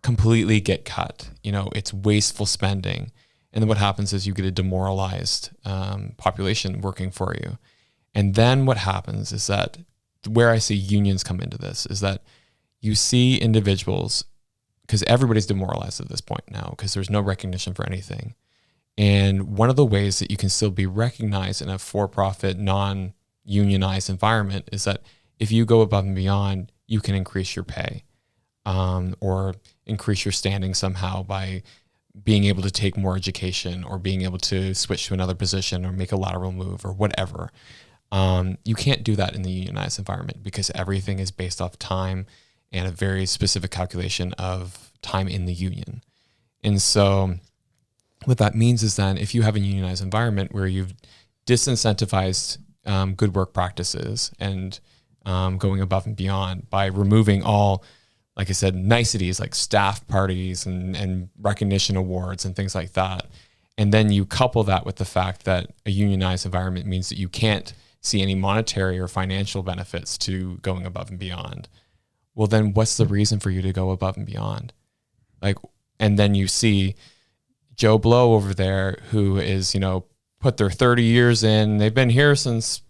completely get cut. It's wasteful spending. And then what happens is you get a demoralized population working for you. And then what happens is that where I see unions come into this is that you see individuals, because everybody's demoralized at this point now because there's no recognition for anything. And one of the ways that you can still be recognized in a for-profit, non-unionized environment is that if you go above and beyond, you can increase your pay or increase your standing somehow by being able to take more education or being able to switch to another position or make a lateral move or whatever. You can't do that in the unionized environment because everything is based off time and a very specific calculation of time in the union. And so what that means is that if you have a unionized environment where you've disincentivized good work practices and going above and beyond by removing all like I said, niceties like staff parties and recognition awards and things like that. And then you couple that with the fact that a unionized environment means that you can't see any monetary or financial benefits to going above and beyond. Well, then what's the reason for you to go above and beyond? Like, and then you see Joe Blow over there who is, put their 30 years in, they've been here since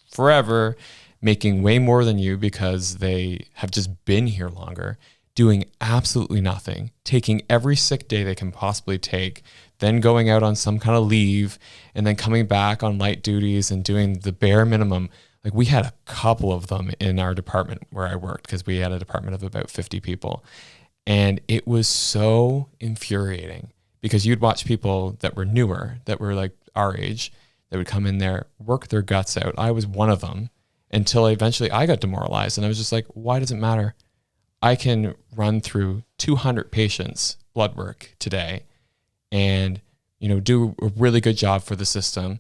forever, making way more than you because they have just been here longer, doing absolutely nothing, taking every sick day they can possibly take, then going out on some kind of leave, and then coming back on light duties and doing the bare minimum. Like, we had a couple of them in our department where I worked, because we had a department of about 50 people. And it was so infuriating, because you'd watch people that were newer, that were like our age, that would come in there, work their guts out. I was one of them, until eventually I got demoralized. And I was just like, why does it matter? I can run through 200 patients' blood work today and, do a really good job for the system,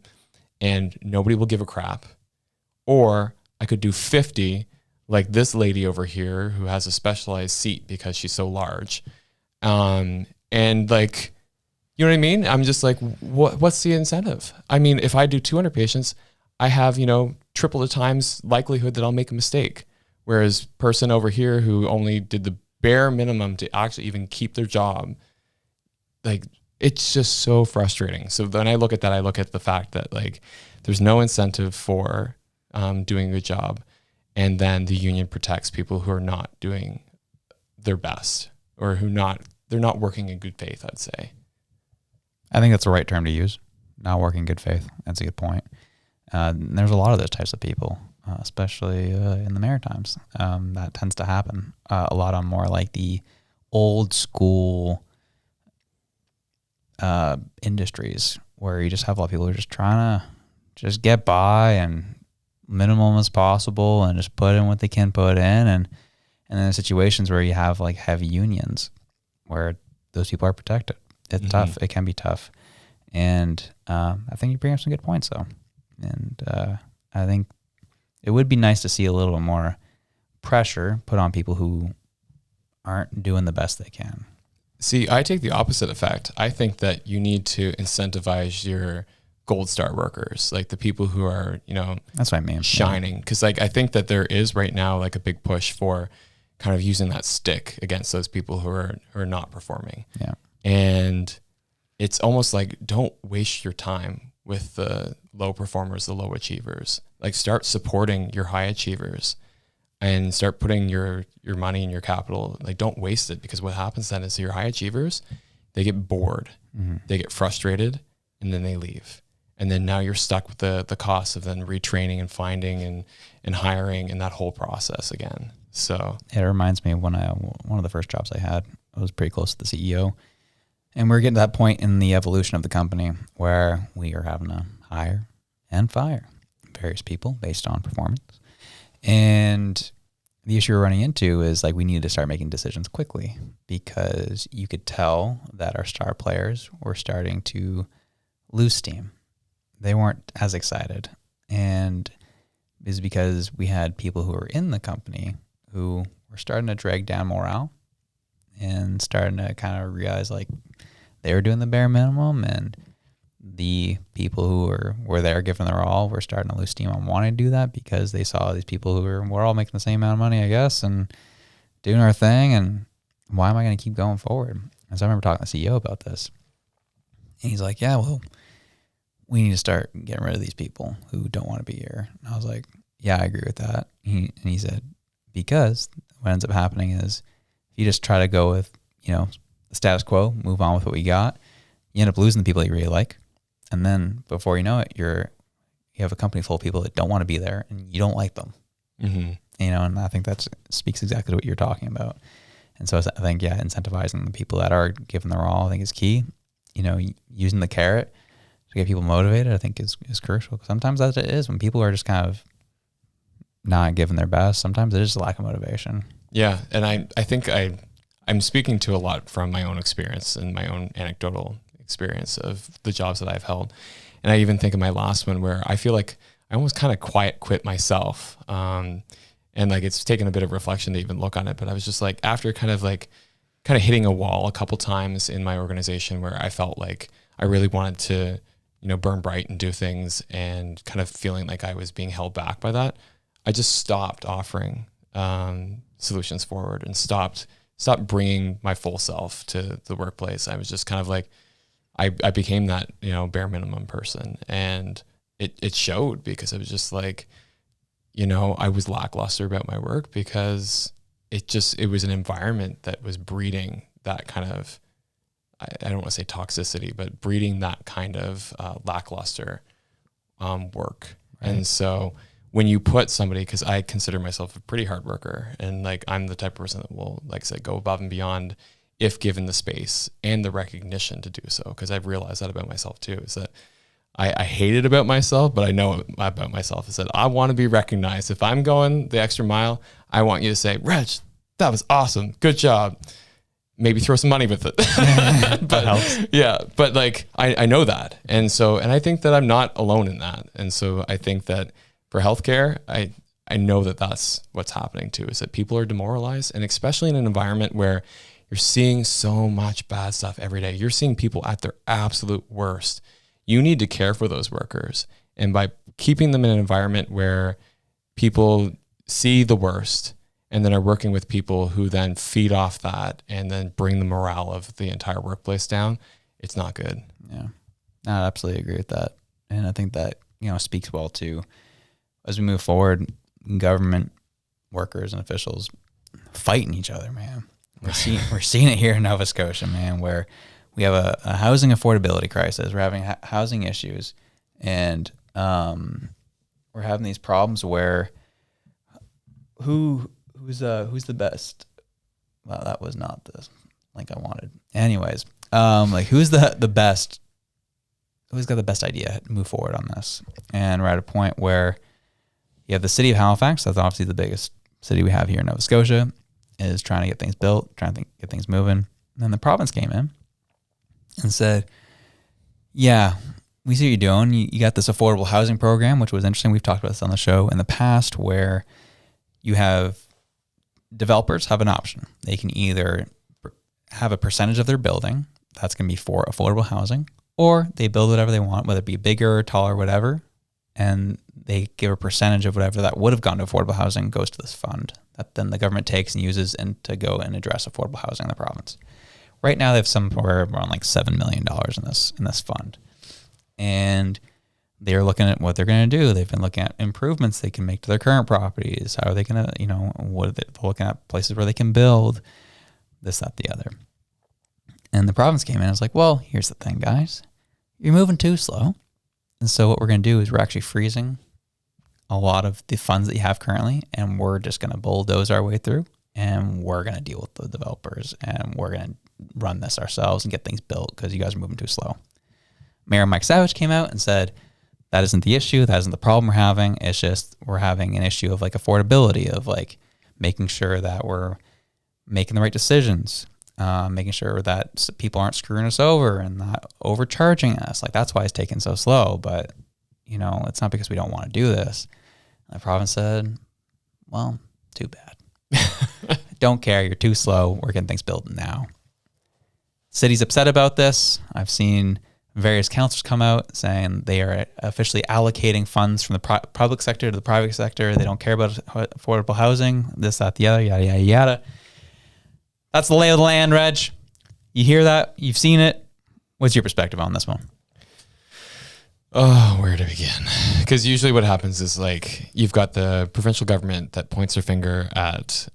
and nobody will give a crap. Or I could do 50, like this lady over here who has a specialized seat because she's so large. And like, you know what I mean? I'm just like, what's the incentive? I mean, if I do 200 patients, I have, triple the times likelihood that I'll make a mistake. Whereas person over here who only did the bare minimum to actually even keep their job, like, it's just so frustrating. So when I look at that, I look at the fact that, like, there's no incentive for doing a good job. And then the union protects people who are not doing their best, or they're not working in good faith, I'd say.
I think that's the right term to use. Not working in good faith. That's a good point. There's a lot of those types of people, especially in the Maritimes. That tends to happen. A lot on more like the old school industries, where you just have a lot of people who are just trying to just get by and minimum as possible and just put in what they can put in. And then situations where you have like heavy unions where those people are protected. It's tough. It can be tough. And I think you bring up some good points, though. And I think it would be nice to see a little bit more pressure put on people who aren't doing the best they can.
See, I take the opposite effect. I think that you need to incentivize your gold star workers, like the people who are,
that's what I mean,
shining. Because like, I think that there is right now like a big push for kind of using that stick against those people who are not performing.
Yeah.
And it's almost like, don't waste your time with the low performers, the low achievers. Like, start supporting your high achievers and start putting your money and your capital. Like, don't waste it, because what happens then is your high achievers, they get bored, they get frustrated, and then they leave. And then now you're stuck with the cost of then retraining and finding and hiring and that whole process again. So
it reminds me of one of the first jobs I had. I was pretty close to the CEO. And we're getting to that point in the evolution of the company where we are having to hire and fire various people based on performance. And the issue we're running into is, like, we needed to start making decisions quickly, because you could tell that our star players were starting to lose steam. They weren't as excited. And it was because we had people who were in the company who were starting to drag down morale and starting to kind of realize, like, they were doing the bare minimum, and the people who were there giving their all were starting to lose steam on wanting to do that, because they saw these people who we're all making the same amount of money, I guess, and doing our thing, and why am I going to keep going forward? And so I remember talking to the CEO about this, and he's like, yeah, well, we need to start getting rid of these people who don't want to be here. And I was like, yeah, I agree with that. And he said, because what ends up happening is, if you just try to go with, the status quo, move on with what we got, you end up losing the people you really like. And then before you know it, you have a company full of people that don't want to be there, and you don't like them. And I think that speaks exactly to what you're talking about. And so I think, incentivizing the people that are giving their all, I think, is key. Using the carrot to get people motivated, I think is crucial. Sometimes that it is, when people are just kind of not giving their best. Sometimes it is a lack of motivation.
Yeah. And I think I'm speaking to a lot from my own experience and my own anecdotal experience of the jobs that I've held. And I even think of my last one, where I feel like I almost kind of quiet quit myself. And like, it's taken a bit of reflection to even look on it. But I was just like, after kind of hitting a wall a couple times in my organization where I felt like I really wanted to, burn bright and do things, and kind of feeling like I was being held back by that, I just stopped offering solutions forward and stopped bringing my full self to the workplace. I was just kind of like, I became that, bare minimum person. And it showed, because it was just like, I was lackluster about my work, because it was an environment that was breeding that kind of, I don't want to say toxicity, but breeding that kind of lackluster work. Right. And so when you put somebody, because I consider myself a pretty hard worker, and like, I'm the type of person that will, like I said, go above and beyond if given the space and the recognition to do so. Because I've realized that about myself too, is that I hate it about myself, but I know about myself is that I want to be recognized. If I'm going the extra mile, I want you to say, Reg, that was awesome. Good job. Maybe throw some money with it.
That helps.
Yeah. But like, I know that. And I think that I'm not alone in that. And so I think that for healthcare, I know that that's what's happening too, is that people are demoralized, and especially in an environment where you're seeing so much bad stuff every day. You're seeing people at their absolute worst. You need to care for those workers. And by keeping them in an environment where people see the worst and then are working with people who then feed off that and then bring the morale of the entire workplace down, it's not good.
Yeah, no, I absolutely agree with that. And I think that, speaks well to, as we move forward, government workers and officials fighting each other, man. We're seeing it here in Nova Scotia, man, where we have a housing affordability crisis. We're having housing issues, and we're having these problems where who's the best? Well, that was not the link I wanted. Anyways, like, who's the best? Who's got the best idea to move forward on this? And we're at a point where you have the city of Halifax. That's obviously the biggest city we have here in Nova Scotia, is trying to get things built, trying to get things moving. And then the province came in and said, yeah, we see what you're doing. You got this affordable housing program, which was interesting. We've talked about this on the show in the past, where you have developers have an option. They can either have a percentage of their building that's going to be for affordable housing, or they build whatever they want, whether it be bigger or taller, whatever, and they give a percentage of whatever that would have gone to affordable housing goes to this fund that then the government takes and uses and to go and address affordable housing in the province. Right now, they have somewhere around like $7 million in this fund, and they're looking at what they're going to do. They've been looking at improvements they can make to their current properties. How are they going to, what are they looking at? Places where they can build this, that, the other. And the province came in and was like, well, here's the thing, guys. You're moving too slow. And so what we're going to do is we're actually freezing a lot of the funds that you have currently, and we're just going to bulldoze our way through, and we're going to deal with the developers, and we're going to run this ourselves and get things built because you guys are moving too slow. Mayor Mike Savage came out and said, that isn't the issue. That isn't the problem we're having. It's just we're having an issue of like affordability, of like making sure that we're making the right decisions, making sure that people aren't screwing us over and not overcharging us. Like, that's why it's taking so slow. But, it's not because we don't want to do this. And the province said, well, too bad. Don't care. You're too slow. We're getting things built now. City's upset about this. I've seen various councils come out saying they are officially allocating funds from the public sector to the private sector. They don't care about affordable housing, this, that, the other, yada, yada, yada. That's the lay of the land, Reg. You hear that? You've seen it. What's your perspective on this one?
Oh, where to begin? Because usually what happens is, like, you've got the provincial government that points their finger at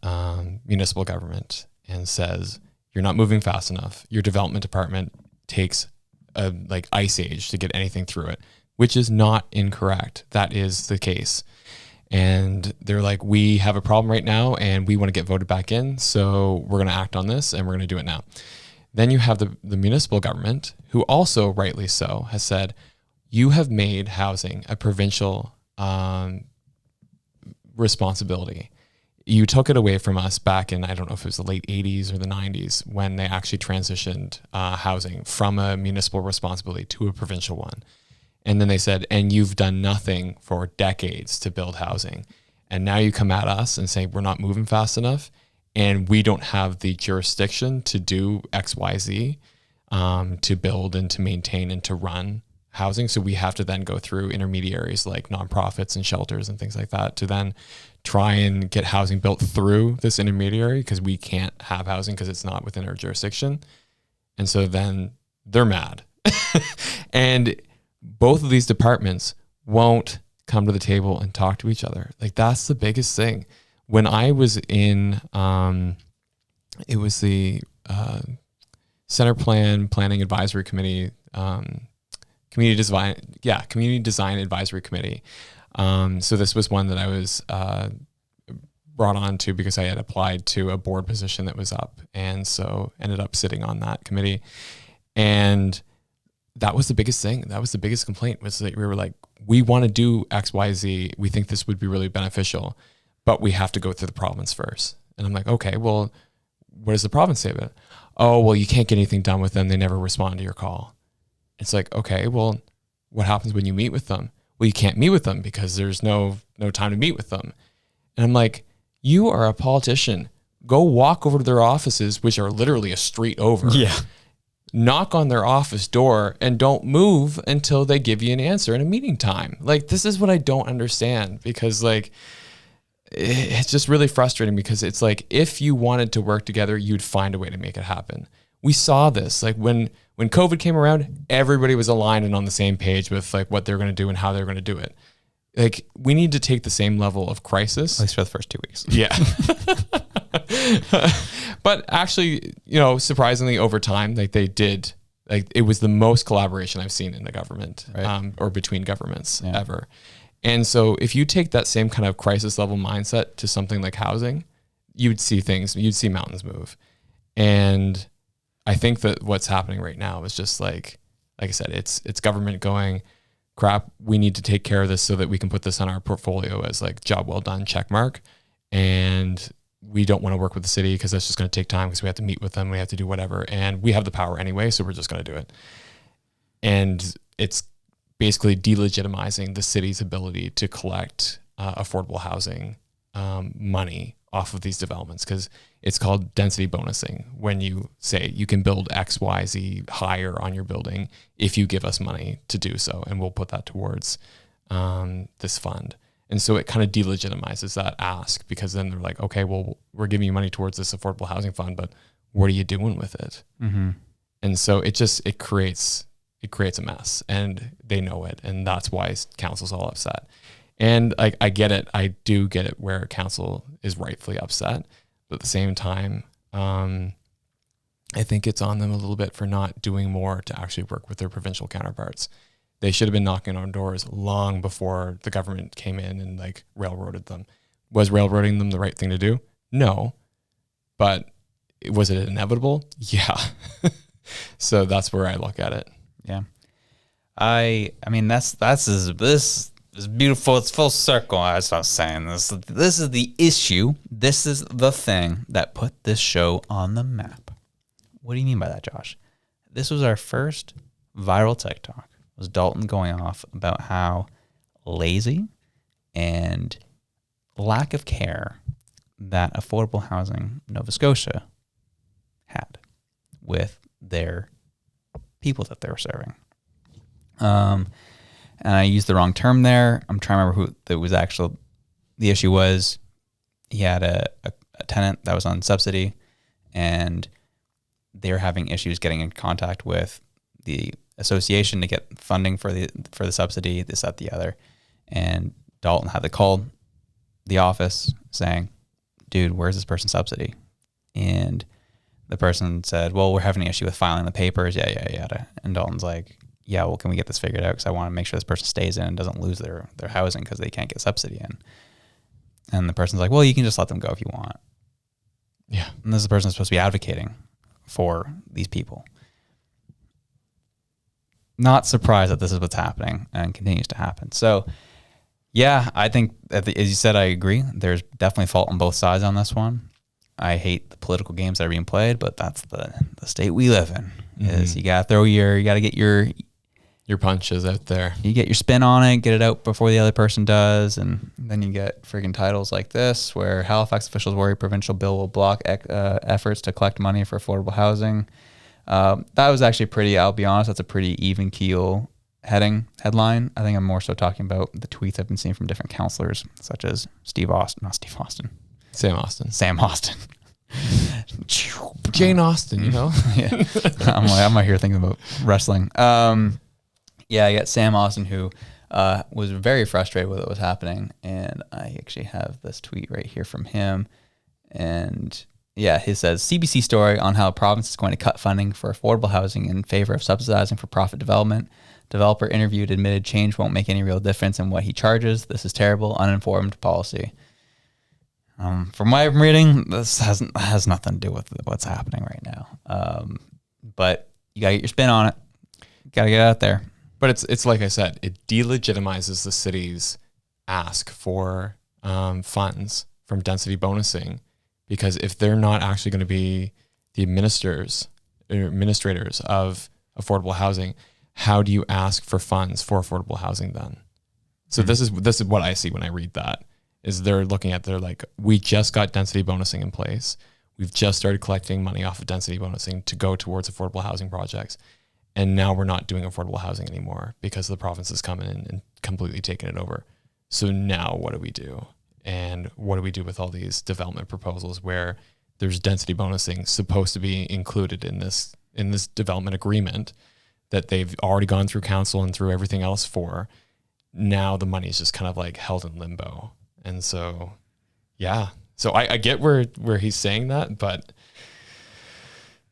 municipal government and says, you're not moving fast enough. Your development department takes a ice age to get anything through it, which is not incorrect. That is the case. And they're like, we have a problem right now and we want to get voted back in. So we're going to act on this and we're going to do it now. Then you have the municipal government, who also rightly so has said, you have made housing a provincial responsibility. You took it away from us back in, I don't know if it was the late 80s or the 90s, when they actually transitioned housing from a municipal responsibility to a provincial one. And then they said, and you've done nothing for decades to build housing. And now you come at us and say we're not moving fast enough and we don't have the jurisdiction to do X, Y, Z, to build and to maintain and to run housing. So we have to then go through intermediaries like nonprofits and shelters and things like that to then try and get housing built through this intermediary, because we can't have housing because it's not within our jurisdiction. And so then they're mad. And both of these departments won't come to the table and talk to each other. Like, that's the biggest thing. When I was in, it was the Center Planning Advisory Committee, Community Design Advisory Committee. So this was one that I was brought on to because I had applied to a board position that was up, and so ended up sitting on that committee. And that was the biggest thing. That was the biggest complaint, was that we were like, we want to do X, Y, Z. We think this would be really beneficial, but we have to go through the province first. And I'm like, okay, well, what does the province say about it? Oh, well, you can't get anything done with them. They never respond to your call. It's like, okay, well, what happens when you meet with them? Well, you can't meet with them because there's no time to meet with them. And I'm like, you are a politician. Go walk over to their offices, which are literally a street over.
Yeah.
Knock on their office door and don't move until they give you an answer in a meeting time. Like, this is what I don't understand, because like, it's just really frustrating, because it's like, if you wanted to work together, you'd find a way to make it happen. We saw this, like when COVID came around, everybody was aligned and on the same page with like what they're going to do and how they're going to do it. Like, we need to take the same level of crisis.
At least for the first 2 weeks.
Yeah. But actually, surprisingly over time, like they did, like it was the most collaboration I've seen in the government,
right.
Or between governments ever. And so if you take that same kind of crisis level mindset to something like housing, you'd see mountains move. And I think that what's happening right now is just like I said, it's government going, crap, we need to take care of this so that we can put this on our portfolio as like job well done, check mark. And we don't want to work with the city because that's just going to take time, because we have to meet with them, we have to do whatever, and we have the power anyway, so we're just going to do it. And it's basically delegitimizing the city's ability to collect affordable housing money off of these developments, because it's called density bonusing. When you say you can build X, Y, Z higher on your building if you give us money to do so, and we'll put that towards this fund. And so it kind of delegitimizes that ask, because then they're like, okay, well, we're giving you money towards this affordable housing fund, but what are you doing with it?
Mm-hmm.
And so it creates a mess, and they know it. And that's why council's all upset. And I get it. I do get it where council is rightfully upset. But at the same time, I think it's on them a little bit for not doing more to actually work with their provincial counterparts. They should have been knocking on doors long before the government came in and like railroaded them. Was railroading them the right thing to do? No. But was it inevitable? Yeah. So that's where I look at it.
Yeah. I mean, this is beautiful. It's full circle. That's what I was saying. This is the issue. This is the thing that put this show on the map. What do you mean by that, Josh? This was our first viral TikTok. It was Dalton going off about how lazy and lack of care that affordable housing Nova Scotia had with their people that they were serving. And I used the wrong term there. I'm trying to remember who it was. Actual, the issue was he had a tenant that was on subsidy, and they were having issues getting in contact with the association to get funding for the subsidy, this, that, the other. And Dalton had to call the office saying, dude, where's this person's subsidy? And the person said, well, we're having an issue with filing the papers. Yeah. And Dalton's like, yeah, well, can we get this figured out? Because I want to make sure this person stays in and doesn't lose their housing because they can't get subsidy in. And the person's like, well, you can just let them go if you want.
Yeah.
And this is the person that's supposed to be advocating for these people. Not surprised that this is what's happening and continues to happen. So, yeah, I think, as you said, I agree. There's definitely fault on both sides on this one. I hate the political games that are being played, but that's the state we live in. Mm-hmm. Is you gotta get
your punches out there.
You get your spin on it, get it out before the other person does, and then you get freaking titles like this, where Halifax officials worry provincial bill will block efforts to collect money for affordable housing. That was actually pretty, I'll be honest, that's a pretty even keel headline. I think I'm more so talking about the tweets I've been seeing from different counselors, such as Sam Austin.
Jane Austen, you know?
Yeah. I'm out here thinking about wrestling. I got Sam Austin, who was very frustrated with what was happening. And I actually have this tweet right here from him. And yeah, he says, CBC story on how a province is going to cut funding for affordable housing in favor of subsidizing for profit development. Developer interviewed admitted change won't make any real difference in what he charges. This is terrible, uninformed policy. From what I'm reading, this has nothing to do with what's happening right now. But you gotta get your spin on it. You gotta get it out there.
But it's like I said, it delegitimizes the city's ask for funds from density bonusing, because if they're not actually going to be the administrators of affordable housing, how do you ask for funds for affordable housing then? So this is what I see when I read that, is they're like, we just got density bonusing in place. We've just started collecting money off of density bonusing to go towards affordable housing projects. And now we're not doing affordable housing anymore because the province has come in and completely taken it over. So now what do we do? And what do we do with all these development proposals where there's density bonusing supposed to be included in this development agreement that they've already gone through council and through everything else for? Now the money is just kind of like held in limbo. And so, yeah. So I get where he's saying that, but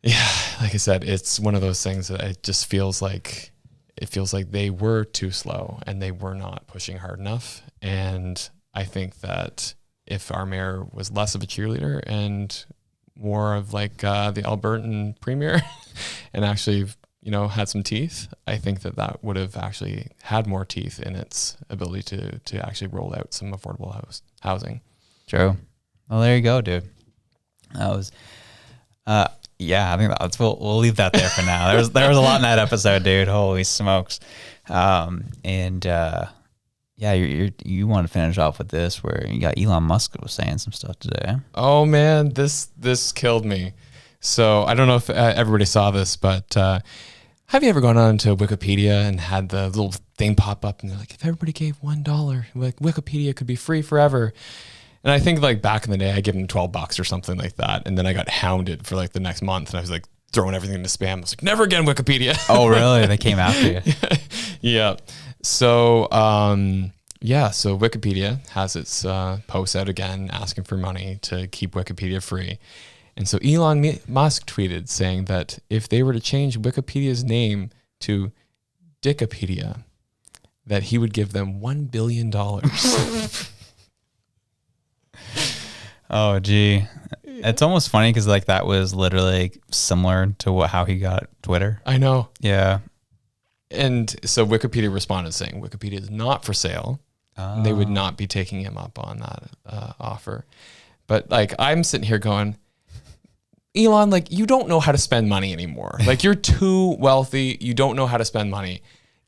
yeah, like I said, it's one of those things that it just feels like they were too slow and they were not pushing hard enough. And I think that if our mayor was less of a cheerleader and more of like the Albertan premier and actually, had some teeth, I think that would have actually had more teeth in its ability to actually roll out some affordable housing.
True. Well, there you go, dude. That was, I think we'll leave that there for now. There was a lot in that episode, dude. Holy smokes. You want to finish off with this, where you got Elon Musk was saying some stuff today.
Oh man, this killed me. So I don't know if everybody saw this, but have you ever gone on to Wikipedia and had the little thing pop up and they're like, if everybody gave $1, like Wikipedia could be free forever? And I think like back in the day, I gave them $12 or something like that. And then I got hounded for like the next month and I was like throwing everything into spam. I was like, never again, Wikipedia.
Oh, really? They came after you.
Yeah. So, so Wikipedia has its posts out again, asking for money to keep Wikipedia free. And so Elon Musk tweeted saying that if they were to change Wikipedia's name to Dickopedia, that he would give them $1 billion.
Oh, gee. It's almost funny because like that was literally similar to how he got Twitter.
I know.
Yeah.
And so Wikipedia responded saying Wikipedia is not for sale.
Oh.
They would not be taking him up on that offer. But like, I'm sitting here going, Elon, like, you don't know how to spend money anymore. Like, you're too wealthy. You don't know how to spend money.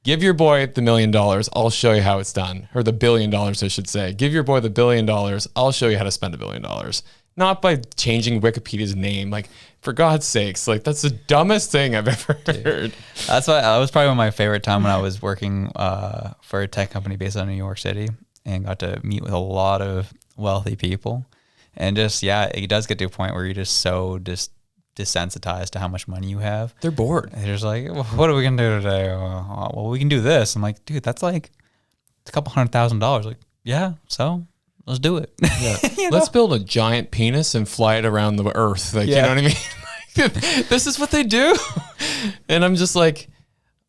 Give your boy the $1 million. I'll show you how it's done. Or the $1 billion, I should say. Give your boy the $1 billion. I'll show you how to spend $1 billion. Not by changing Wikipedia's name. Like, for God's sakes, like, that's the dumbest thing I've ever heard.
That was probably one of my favorite time when I was working for a tech company based out of New York City and got to meet with a lot of wealthy people. And just, it does get to a point where you're just so desensitized to how much money you have.
They're bored.
And they're just like, well, what are we going to do today? Well, we can do this. I'm like, dude, that's like a couple $100,000. Like, yeah, so let's do it.
Yeah. Let's build a giant penis and fly it around the earth. Like, you know what I mean? This is what they do. And I'm just like,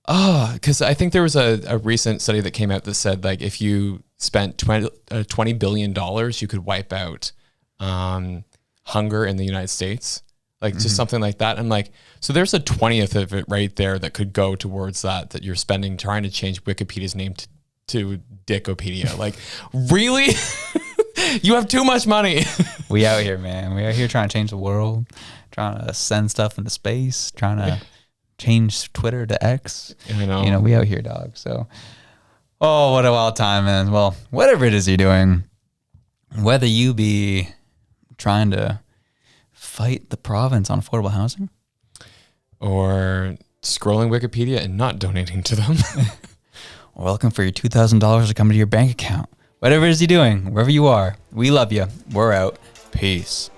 because I think there was a recent study that came out that said, like, if you spent $20 billion, you could wipe out hunger in the United States, like just something like that. I'm like, so there's a 20th of it right there that could go towards that you're spending trying to change Wikipedia's name to Dickopedia. Like, really? You have too much money.
We out here, man. We out here trying to change the world, trying to send stuff into space, trying to change Twitter to X.
I know.
You know, we out here, dog. So, oh, what a wild time, man. Well, whatever it is you're doing, whether you be trying to fight the province on affordable housing,
or scrolling Wikipedia and not donating to them,
or looking for your $2,000 to come into your bank account, whatever it is you're doing, wherever you are, we love you. We're out. Peace.